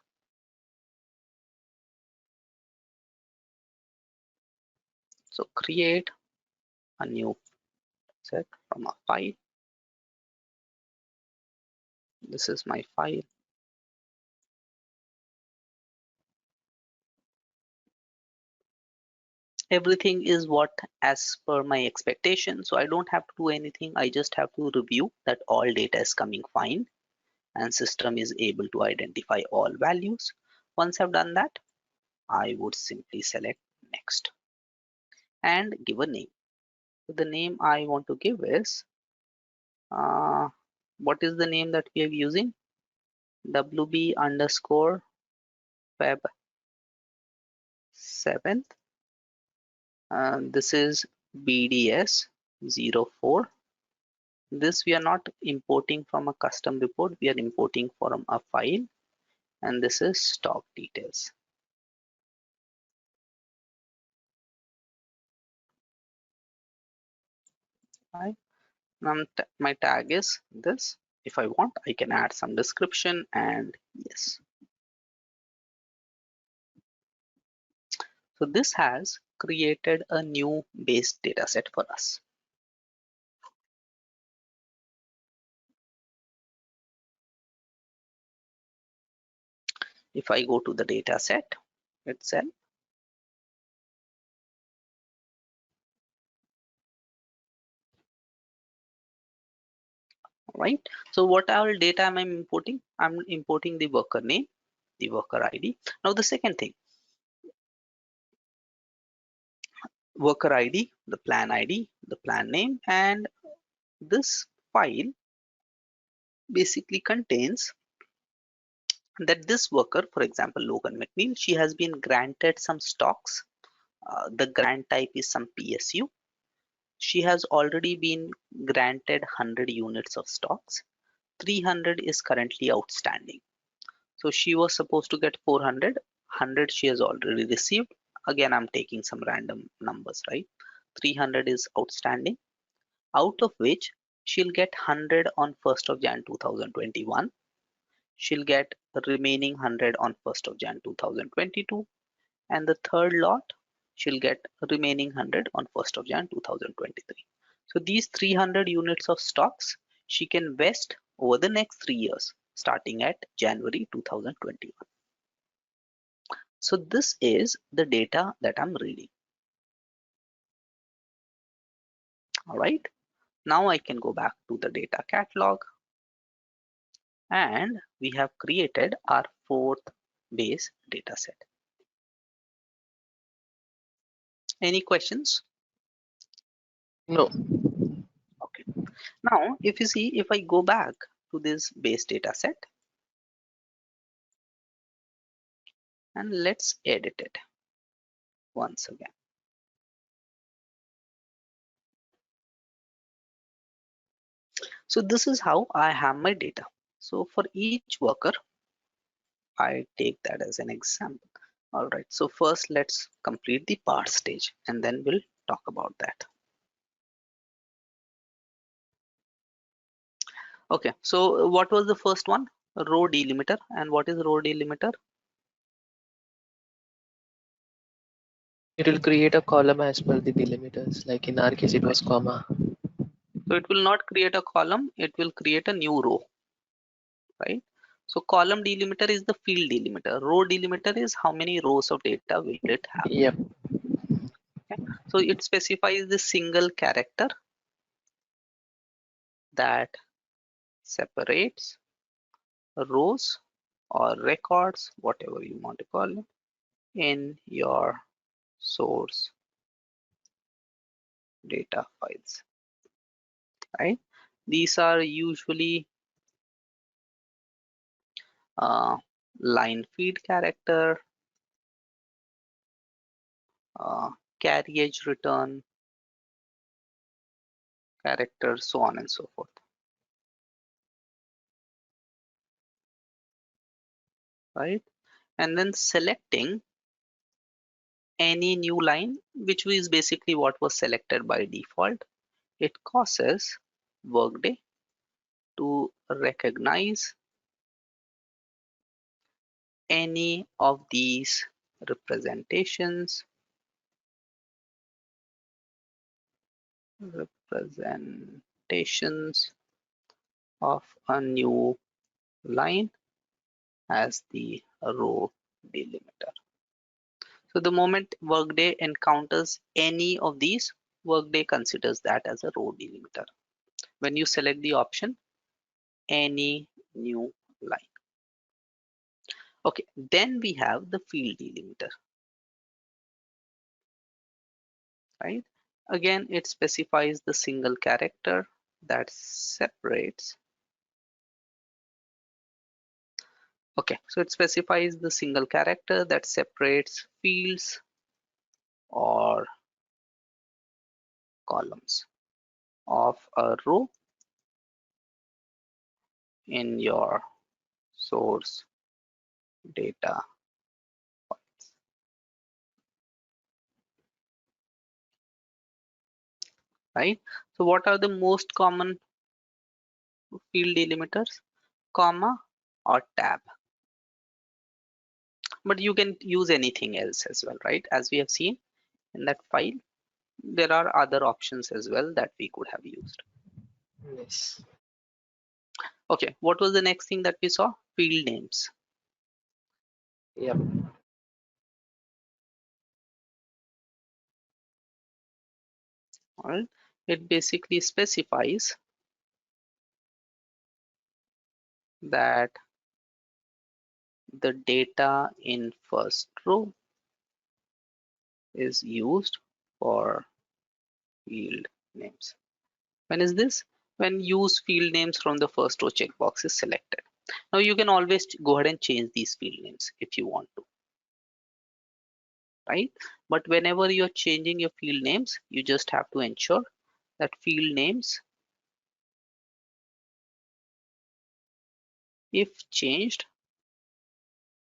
So create a new set from a file. This is my file. Everything is what as per my expectation, so I don't have to do anything. I just have to review that all data is coming fine and system is able to identify all values. Once I've done that, I would simply select next and give a name. So the name I want to give is what is the name that we are using? WB underscore Feb 7th. This is BDS 04. This we are not importing from a custom report, we are importing from a file, and this is stock details. Right. Now my tag is this. If I want, I can add some description and yes. So this has created a new base data set for us. If I go to the data set itself, right? So what all data am I importing? I'm importing the worker name, the worker ID. Now the second thing, worker ID, the plan ID, the plan name, and this file basically contains that this worker, for example, Logan McNeil, she has been granted some stocks. The grant type is some PSU. She has already been granted 100 units of stocks. 300 is currently outstanding. So she was supposed to get 400. 100 she has already received. Again, I'm taking some random numbers, right? 300 is outstanding, out of which she'll get 100 on 1st of Jan 2021. She'll get the remaining 100 on 1st of Jan 2022. And the third lot, she'll get remaining 100 on 1st of Jan 2023. So these 300 units of stocks she can vest over the next 3 years, starting at January 2021. So this is the data that I'm reading. All right. Now I can go back to the data catalog and we have created our fourth base data set. Any questions? No. Okay. Now, if you see, if I go back to this base data set and let's edit it once again. So this is how I have my data. So for each worker, I take that as an example. All right. So first let's complete the parse stage and then we'll talk about that. Okay. So what was the first one? Row delimiter. And what is row delimiter? It will create a column as per the delimiters. Like in our case, it was comma. So it will not create a column. It will create a new row, right? So column delimiter is the field delimiter. Row delimiter is how many rows of data will it have. Yep. Okay. So it specifies the single character that separates rows or records, whatever you want to call it, in your source data files, right? These are usually line feed character, carriage return character, so on and so forth, right? And then selecting any new line, which is basically what was selected by default. It causes Workday to recognize any of these representations representations of a new line as the row delimiter. So the moment Workday encounters any of these, Workday considers that as a row delimiter. When you select the option, any new line. Okay, then we have the field delimiter, right? Again, it specifies the single character that separates. Okay, so it specifies the single character that separates fields or columns of a row in your source data files, right? So what are the most common field delimiters? Comma or tab. But you can use anything else as well, right? As we have seen in that file, there are other options as well that we could have used. Yes. Okay, what was the next thing that we saw? Field names. Yep. All right. It basically specifies that the data in first row is used for field names. When is this? When use field names from the first row checkbox is selected. Now you can always go ahead and change these field names if you want to, right? But whenever you're changing your field names, you just have to ensure that field names, if changed,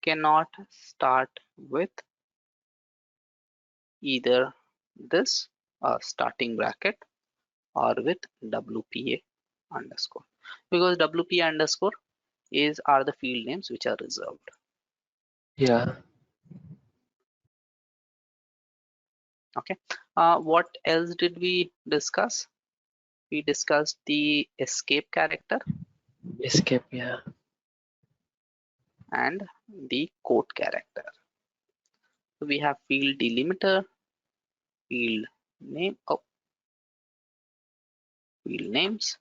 cannot start with either this starting bracket or with WPA underscore, because WPA underscore are the field names which are reserved. Yeah. Okay. What else did we discuss? We discussed the escape character Escape. Yeah. and the quote character. So we have field delimiter, field name, field names.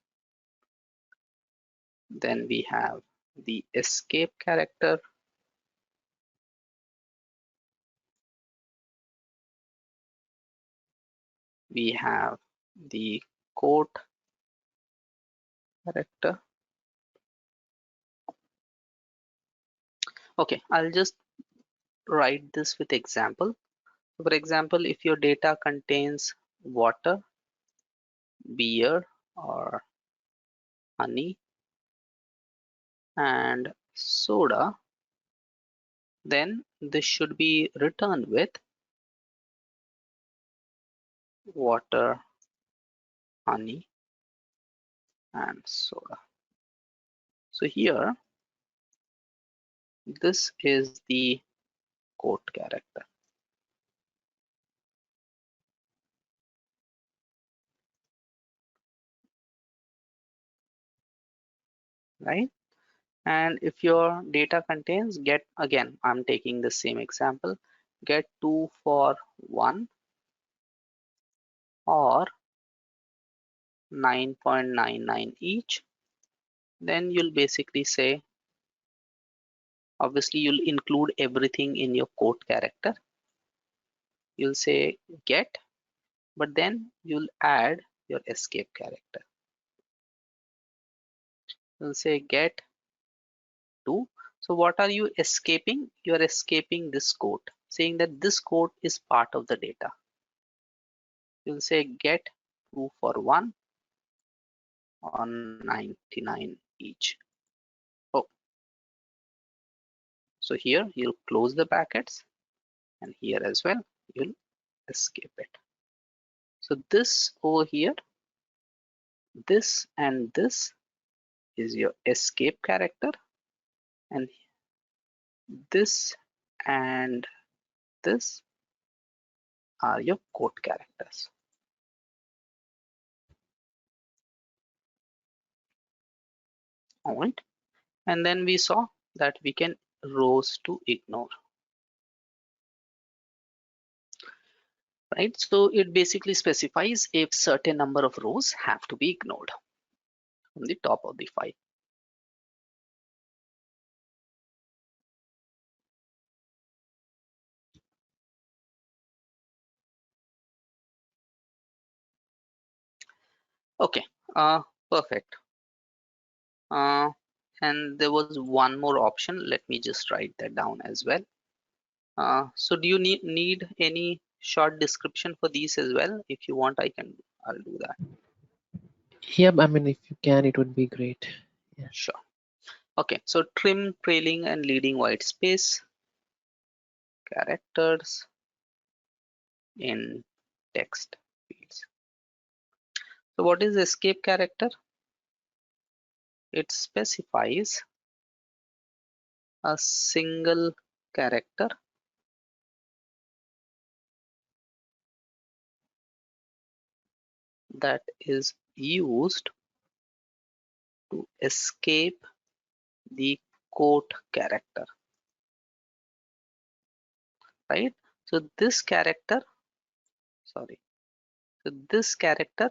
Then we have the escape character. We have the quote character. Okay, I'll just write this with example. For example, if your data contains water, beer, or honey, and soda, then this should be returned with water, honey, and soda. So here, this is the quote character, right? And if your data contains get, again, I'm taking the same example, get 2 for 1 or 9.99 each, then you'll basically say, obviously you'll include everything in your quote character. You'll say get, but then you'll add your escape character. You'll say get to. So what are you escaping? You are escaping this quote, saying that this quote is part of the data. You'll say get 2 for 1 on 99 each. Oh, so here you'll close the brackets, and here as well you'll escape it. So this over here, this and this is your escape character, and this and this are your quote characters. Alt, and then we saw that we can rows to ignore, right? So it basically specifies if certain number of rows have to be ignored from the top of the file. Okay, perfect. And there was one more option. Let me just write that down as well. So do you need any short description for these as well? If you want, I'll do that. Yeah, I mean, if you can, it would be great. Yeah. Sure. Okay, so trim, trailing, and leading white space characters in text fields. So what is escape character? It specifies a single character that is used to escape the quote character, right? So this character, sorry, so this character,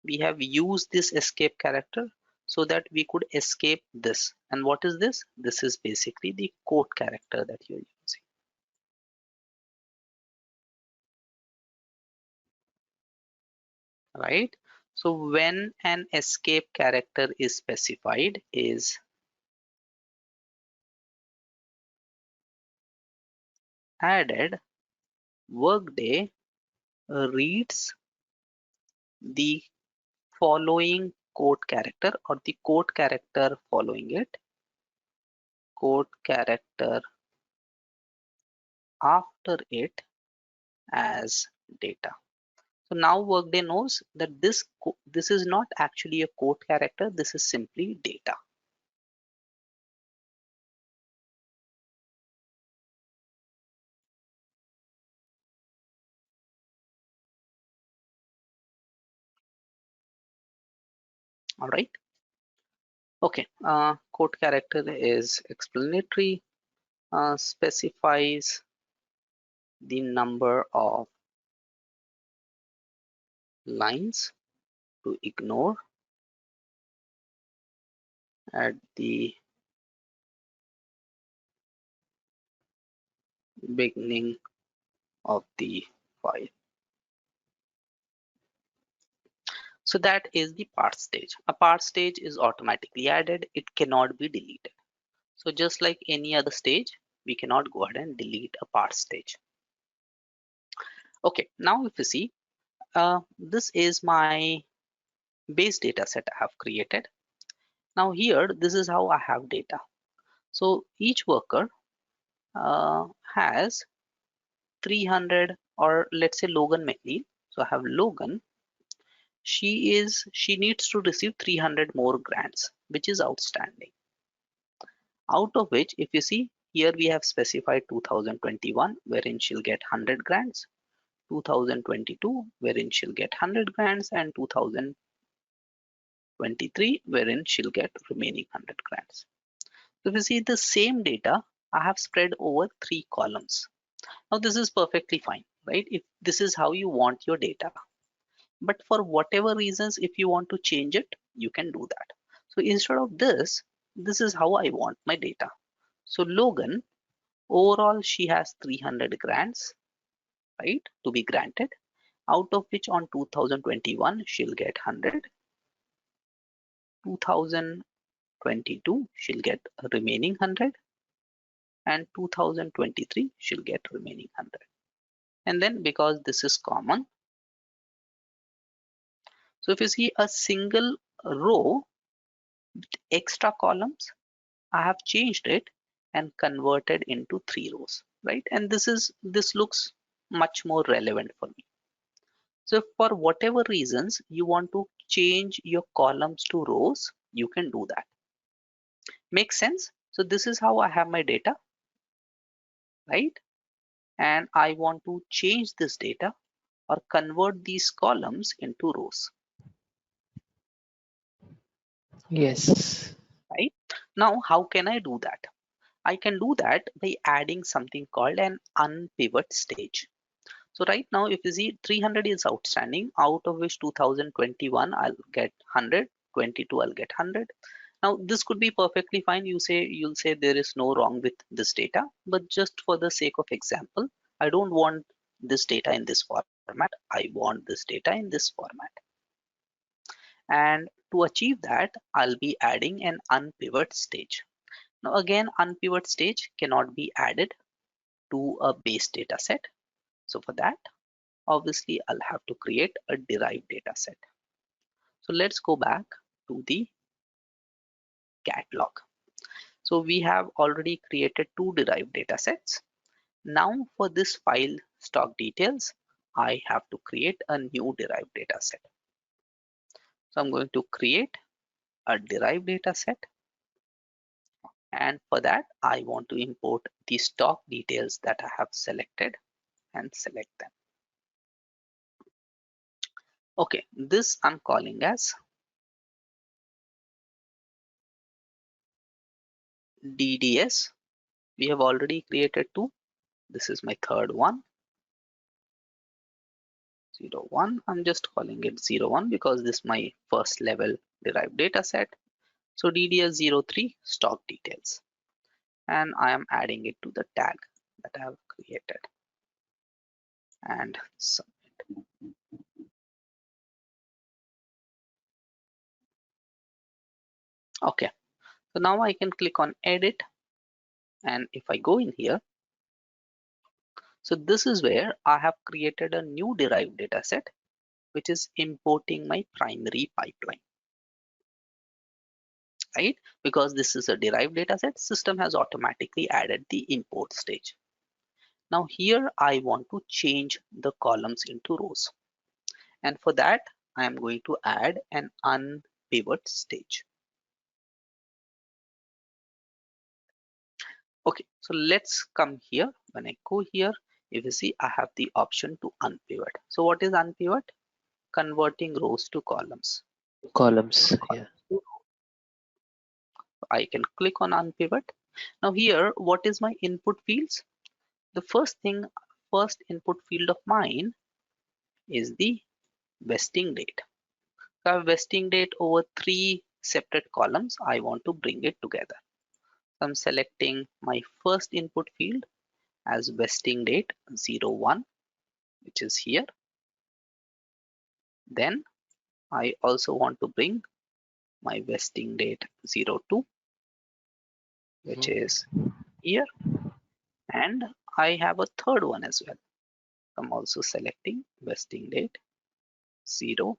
we have used this escape character so that we could escape this. And what is this? This is basically the quote character that you're using. Right? So when an escape character is specified is added, Workday reads the following quote character or the quote character following it, quote character after it as data. So now Workday knows that this is not actually a quote character, this is simply data. All right. Okay, quote character is explanatory, specifies the number of lines to ignore at the beginning of the file. So that is the parse stage. A parse stage is automatically added. It cannot be deleted. So just like any other stage, we cannot go ahead and delete a parse stage. Okay, now if you see, this is my base data set I have created. Now here, this is how I have data. So each worker has 300, or let's say Logan McNeil. So I have Logan. She needs to receive 300 more grants, which is outstanding. Out of which, if you see here, we have specified 2021, wherein she'll get 100 grants, 2022, wherein she'll get 100 grants, and 2023, wherein she'll get remaining 100 grants. So if you see the same data, I have spread over 3 columns. Now this is perfectly fine, right? If this is how you want your data. But for whatever reasons, if you want to change it, you can do that. So instead of this is how I want my data. So Logan, overall, she has 300 grants, right, to be granted, out of which on 2021, she'll get 100. 2022, she'll get remaining 100. And 2023, she'll get remaining 100. And then because this is common, so if you see a single row with extra columns, I have changed it and converted into 3 rows, right? And this looks much more relevant for me. So if for whatever reasons you want to change your columns to rows, you can do that. Makes sense? So this is how I have my data, right? And I want to change this data or convert these columns into rows. Yes. Now, how can I do that? I can do that by adding something called an UnPivot stage. So right now, if you see 300 is outstanding, out of which 2021 I'll get 100, 22 I'll get 100. Now this could be perfectly fine. You'll say there is no wrong with this data, but just for the sake of example, I don't want this data in this format. I want this data in this format. And to achieve that, I'll be adding an UnPivot stage. Now again, UnPivot stage cannot be added to a base data set. So for that, obviously I'll have to create a derived data set. So let's go back to the catalog. So we have already created two derived data sets. Now for this file stock details, I have to create a new derived data set. So I'm going to create a derived data set, and for that I want to import the stock details that I have selected and select them. Okay, this I'm calling as DDS. We have already created two. This is my third one. 01. I'm just calling it 01 because this is my first level derived data set. So DDS03 stock details, and I am adding it to the tag that I have created and submit. Okay, so now I can click on edit, and if I go in here, so this is where I have created a new derived data set which is importing my primary pipeline, right? Because this is a derived data set, system has automatically added the import stage. Now here I want to change the columns into rows, and for that I am going to add an UnPivot stage. Okay, so let's come here. When I go here, if you see, I have the option to unpivot. So what is unpivot? Converting rows to columns. Columns, yeah. I can click on unpivot. Now here, what is my input fields? The first input field of mine is the vesting date. So I have vesting date over 3 separate columns. I want to bring it together. So I'm selecting my first input field as vesting date 01, which is here. Then I also want to bring my vesting date 02, which is here, and I have a third one as well. I'm also selecting vesting date 03.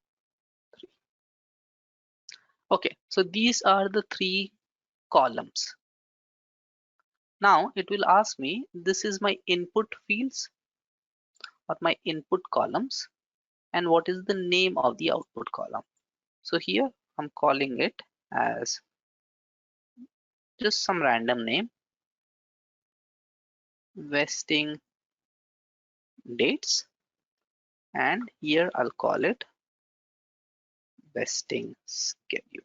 Okay, so these are the 3 columns. Now it will ask me, this is my input fields or my input columns, and what is the name of the output column. So here I'm calling it as just some random name, vesting dates, and here I'll call it vesting schedule.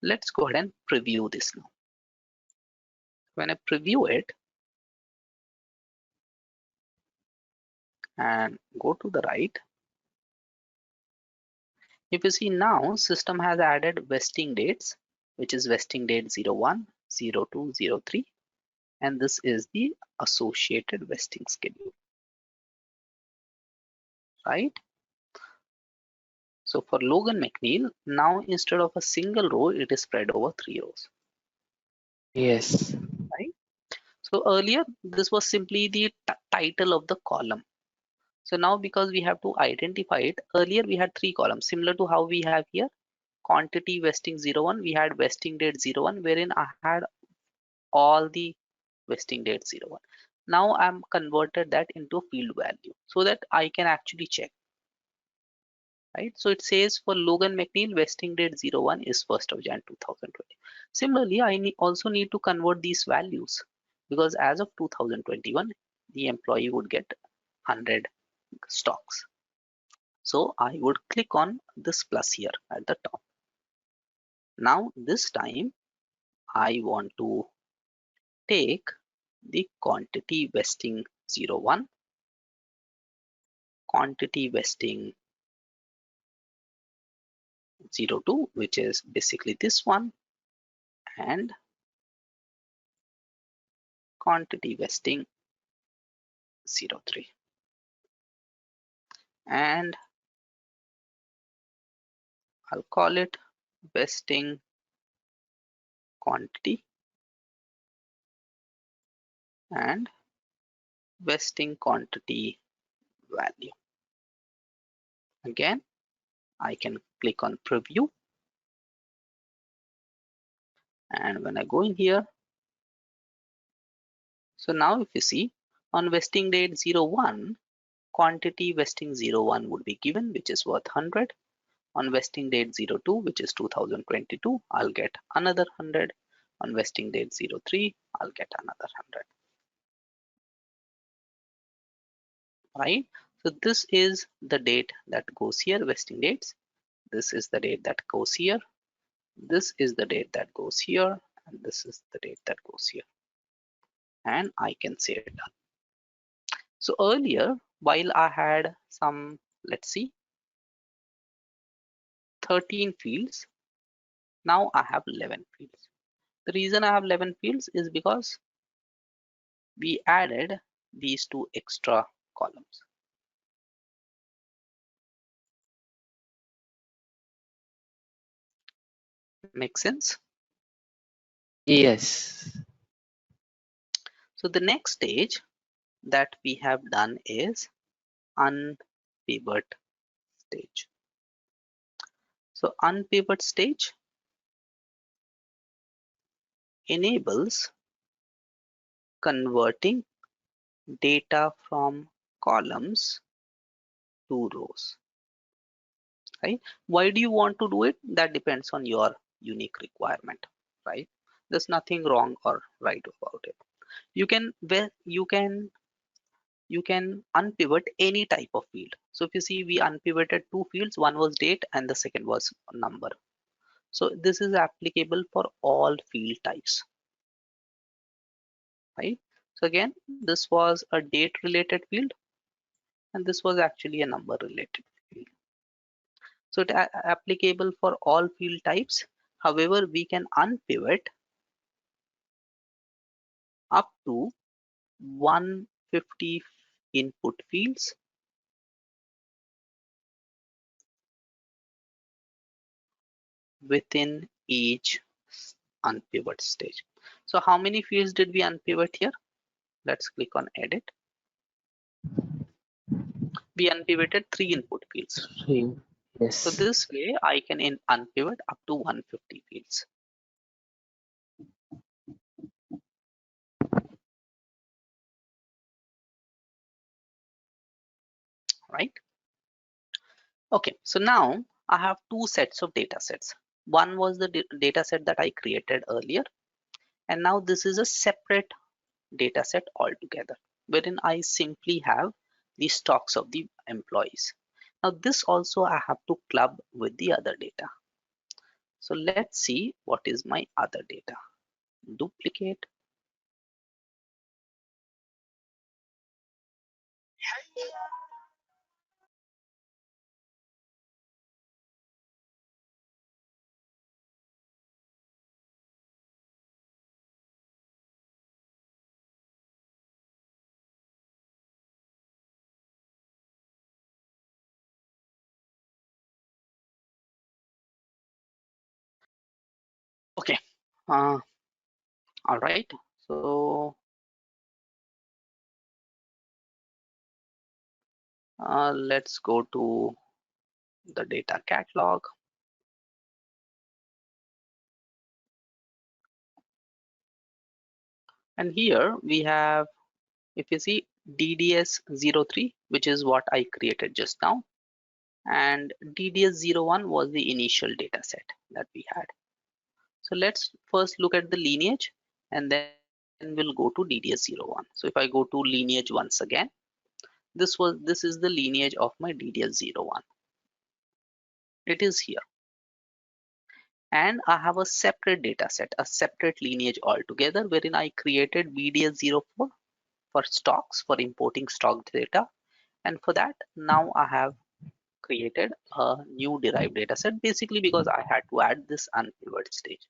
Let's go ahead and preview this now. When I preview it and go to the right, if you see now, system has added vesting dates, which is vesting date 01, 02, 03, and this is the associated vesting schedule, right? So for Logan McNeil, now instead of a single row, it is spread over 3 rows. Yes. Right? So earlier, this was simply the title of the column. So now because we have to identify it, earlier we had 3 columns, similar to how we have here. Quantity vesting 01, we had vesting date 01, wherein I had all the vesting date 01. Now I'm converted that into field value so that I can actually check. Right, so it says for Logan McNeil vesting date 01 is 1st of Jan 2020. Similarly, I also need to convert these values because as of 2021, the employee would get 100 stocks. So I would click on this plus here at the top. Now this time I want to take the quantity vesting 01, quantity vesting 02, which is basically this one, and quantity vesting 03, and I'll call it vesting quantity and vesting quantity value. Again, I can click on preview, and when I go in here, so now if you see on vesting date 01, quantity vesting 01 would be given, which is worth 100. On vesting date 02, which is 2022, I'll get another 100. On vesting date 03, I'll get another 100. Right? So this is the date that goes here, vesting dates. This is the date that goes here. This is the date that goes here. And this is the date that goes here. And I can say it done. So earlier, while I had some, let's see, 13 fields, now I have 11 fields. The reason I have 11 fields is because we added these two extra columns. Make sense? Yes. So the next stage that we have done is UnPivot stage. So UnPivot stage enables converting data from columns to rows. Right? Why do you want to do it? That depends on your unique requirement. Right? There's nothing wrong or right about it. You can unpivot any type of field. So if you see, we unpivoted two fields. One was date and the second was number. So this is applicable for all field types. Right? So again, this was a date related field and this was actually a number related field. So it applicable for all field types. However, we can unpivot up to 150 input fields within each unpivot stage. So how many fields did we unpivot here? Let's click on edit. We unpivoted 3 input fields. Yes. So this way I can unpivot up to 150 fields. Right? Okay, so now I have two sets of data sets. One was the data set that I created earlier, and now this is a separate data set altogether, wherein I simply have the stocks of the employees. Now this also I have to club with the other data. So let's see what is my other data. Duplicate. Okay. All right. So let's go to the data catalog. And here we have, if you see, DDS03, which is what I created just now, and DDS01 was the initial data set that we had. So let's first look at the lineage and then we'll go to DDS01. So if I go to lineage once again, this is the lineage of my DDS01. It is here. And I have a separate data set, a separate lineage altogether, wherein I created BDS04 for stocks, for importing stock data. And for that, now I have created a new derived data set, basically because I had to add this UnPivot stage.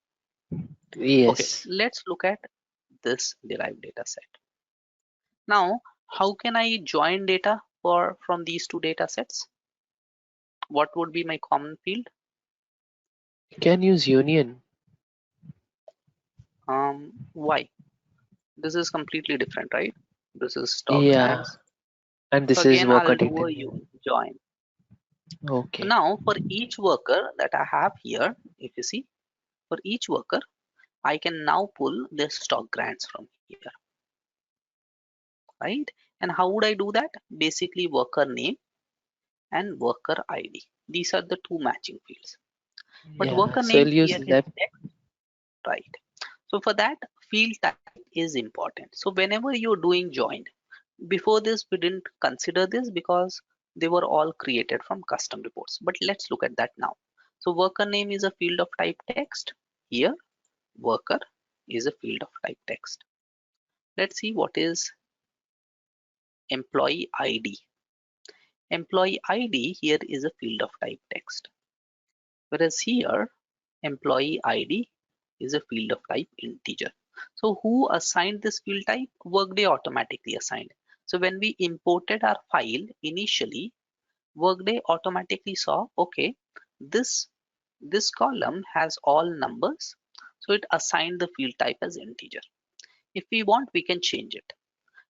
Okay, Yes. let's look at this derived data set. Now, how can I join data from these two data sets? What would be my common field? You can use union. Why? This is completely different, right? This is stock Yeah. grants. And So this is again, worker I'll do detail. a join. So Okay. now for each worker that I have here, if you see, for each worker, I can now pull the stock grants from here, right? And how would I do that? Basically worker name and worker ID. These are the two matching fields. But Yeah. worker So name I'll here use is left. text, right? So for that, field type is important. So whenever you're doing join, before this we didn't consider this because they were all created from custom reports. But let's look at that now. So worker name is a field of type text. Here, worker is a field of type text. Let's see what is employee ID. Employee ID here is a field of type text. Whereas here, employee ID is a field of type integer. So who assigned this field type? Workday automatically assigned. So when we imported our file initially, Workday automatically saw, okay, this column has all numbers. So it assigned the field type as integer. If we want, we can change it.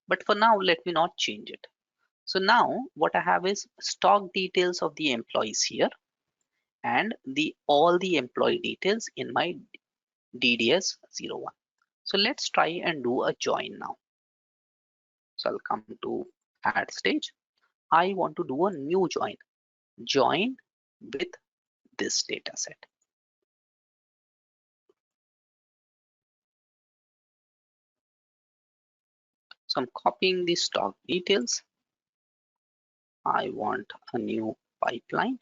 But for now, let me not change it. So now what I have is stock details of the employees here and all the employee details in my DDS01. So let's try and do a join now. So I'll come to add stage. I want to do a new join with this data set. So I'm copying the stock details. I want a new pipeline.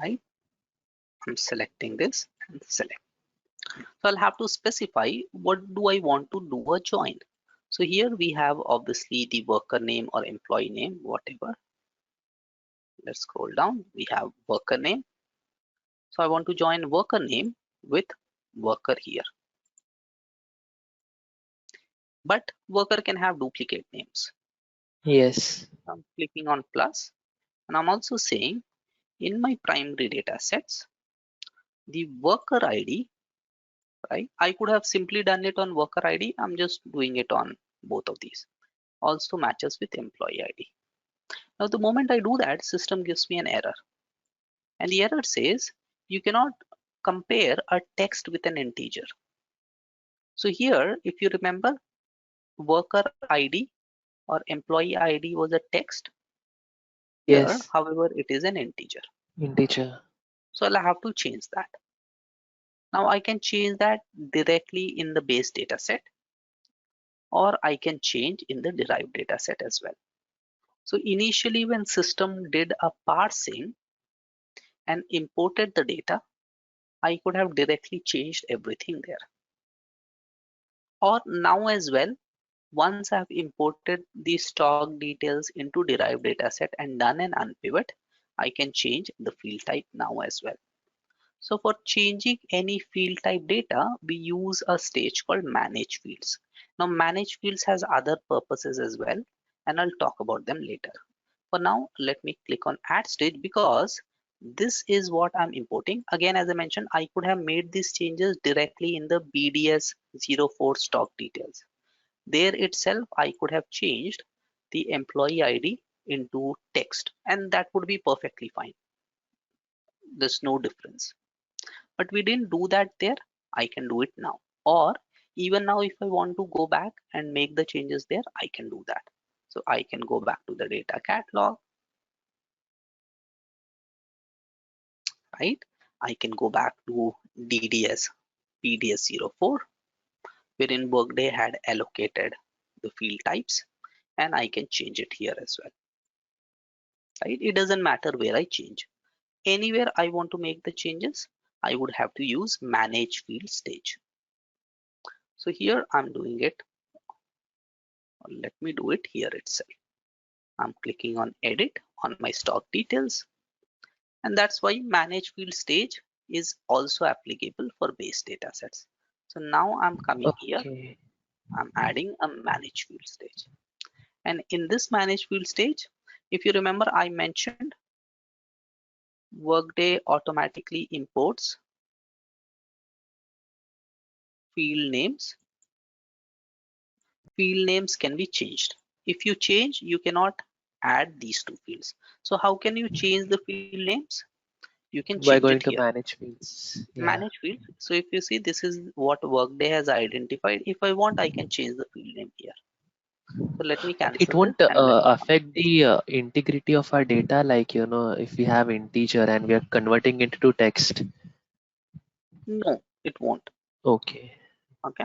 Right? I'm selecting this and select. So I'll have to specify what do I want to do a join. So here we have obviously the worker name or employee name, whatever. Let's scroll down. We have worker name. So I want to join worker name with worker here. But worker can have duplicate names. Yes. I'm clicking on plus, and I'm also saying in my primary data sets, the worker ID, right? I could have simply done it on worker ID. I'm just doing it on both of these. Also matches with employee ID. Now, the moment I do that, system gives me an error. And the error says you cannot compare a text with an integer. So here, if you remember, worker ID or employee ID was a text. Here, Yes. however, it is an integer. Integer. So I'll have to change that. Now I can change that directly in the base data set, or I can change in the derived data set as well. So initially when system did a parsing and imported the data, I could have directly changed everything there. Or now as well, once I've imported the stock details into derived data set and done an unpivot, I can change the field type now as well. So for changing any field type data, we use a stage called manage fields. Now manage fields has other purposes as well, and I'll talk about them later. For now, let me click on add stage because this is what I'm importing. Again, as I mentioned, I could have made these changes directly in the BDS04 stock details. There itself, I could have changed the employee ID into text, and that would be perfectly fine. There's no difference. But we didn't do that there. I can do it now. Or even now, if I want to go back and make the changes there, I can do that. So I can go back to the data catalog, right? I can go back to DDS PDS04, wherein Workday had allocated the field types, and I can change it here as well. right? It doesn't matter where I change. Anywhere I want to make the changes, I would have to use manage field stage. So here I'm doing it. Let me do it here itself. I'm clicking on edit on my stock details, and that's why manage field stage is also applicable for base data sets. So now I'm coming here, Okay. I'm adding a manage field stage. And in this manage field stage, if you remember, I mentioned Workday automatically imports field names. Field names can be changed. If you change, you cannot add these two fields. So how can you change the field names? You can By change going it to here. manage fields. Yeah. Manage fields. So if you see, this is what Workday has identified. If I want, I can change the field name here. So let me But it cancel this won't and let me come. affect the integrity of our data, like, if we have integer and we are converting it to text. No, it won't. Okay. Okay.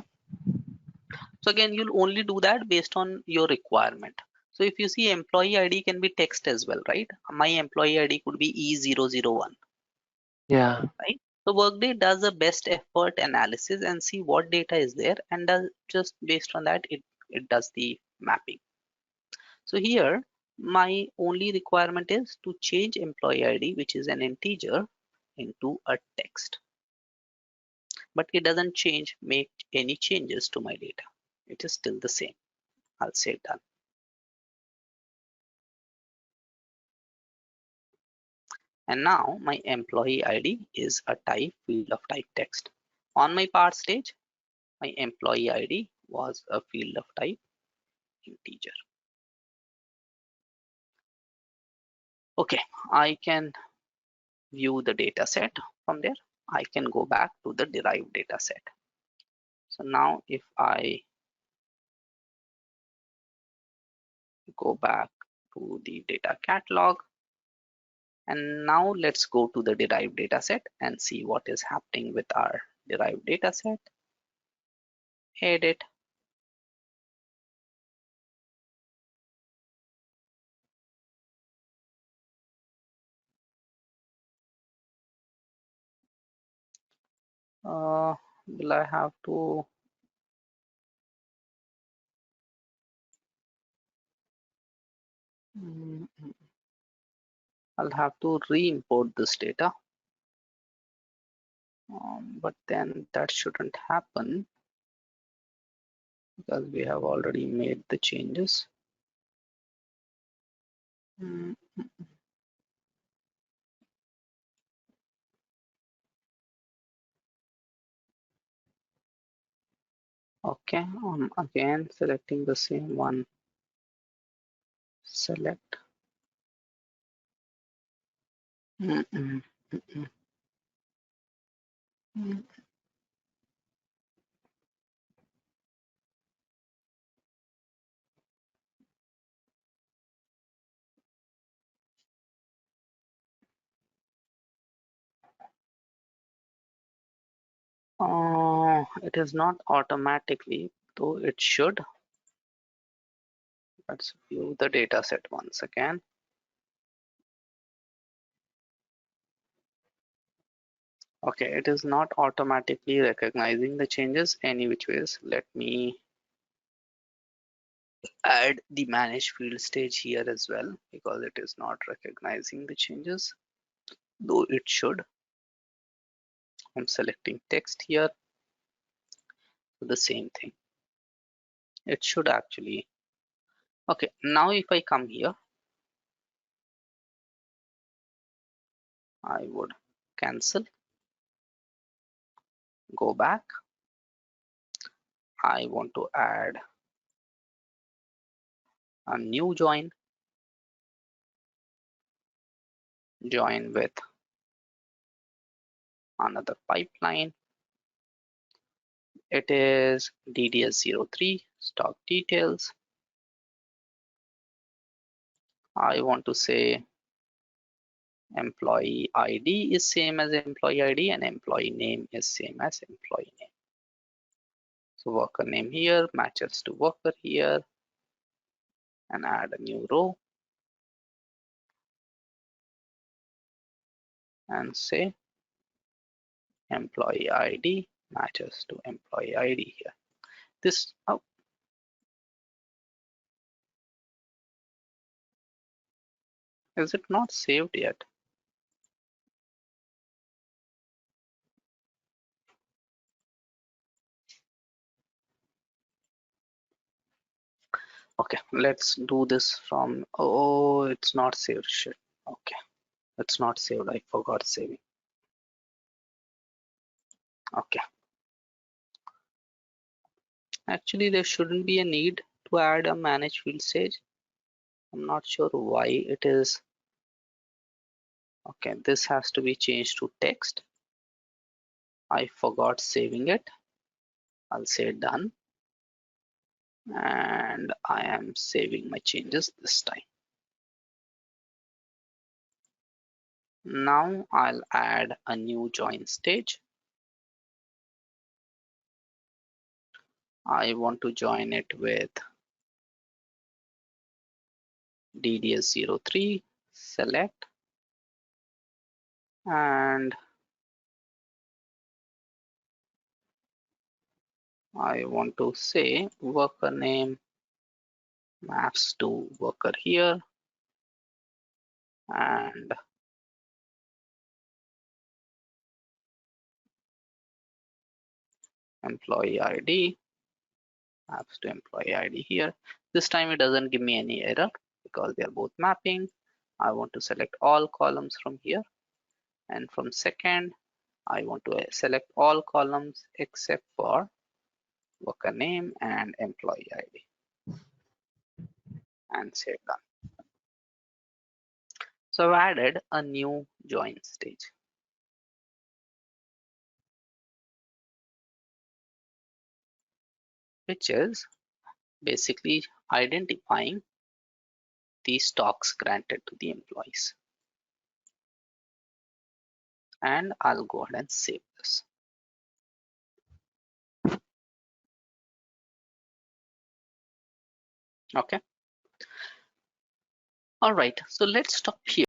So again, you'll only do that based on your requirement. So if you see, employee ID can be text as well, right? My employee ID could be E001, Yeah. right? So Workday does a best effort analysis and see what data is there, and does just based on that, it does the mapping. So here, my only requirement is to change employee ID, which is an integer, into a text. But it doesn't make any changes to my data. It is still the same. I'll say done. And now my employee ID is a field of type text. On my Parse stage, my employee ID was a field of type integer. Okay, I can view the data set from there. I can go back to the derived data set. So now if I go back to the data catalog, and now let's go to the derived data set and see what is happening with our derived data set. Edit. Will I have to I'll have to re-import this data, but then that shouldn't happen because we have already made the changes. Okay, again selecting the same one. Select. It is not automatically, though it should. Let's view the data set once again. Okay, it is not automatically recognizing the changes any which ways. Let me add the manage field stage here as well because it is not recognizing the changes, though it should. I'm selecting text here. The same thing. It should actually. Okay, now if I come here, I would cancel, go back. I want to add a new join with another pipeline. It is DDS03 stock details. I want to say employee ID is same as employee ID and employee name is same as employee name. So worker name here matches to worker here and add a new row. and say employee ID matches to employee ID here. This is it not saved yet? Okay, let's do this from, oh, it's not saved, shit. Okay, it's not saved, I forgot saving. Okay, actually there shouldn't be a need to add a manage field stage. I'm not sure why it is. Okay, this has to be changed to text. I forgot saving it. I'll say done, and I am saving my changes this time. Now I'll add a new join stage. I want to join it with DDS03, select, and I want to say worker name maps to worker here, and employee ID maps to employee ID here. This time it doesn't give me any error because they are both mapping. I want to select all columns from here, and from second I want to select all columns except for worker name and employee ID, and say done. So I've added a new join stage. Which is basically identifying the stocks granted to the employees. And I'll go ahead and save this. Okay. All right, so let's stop here.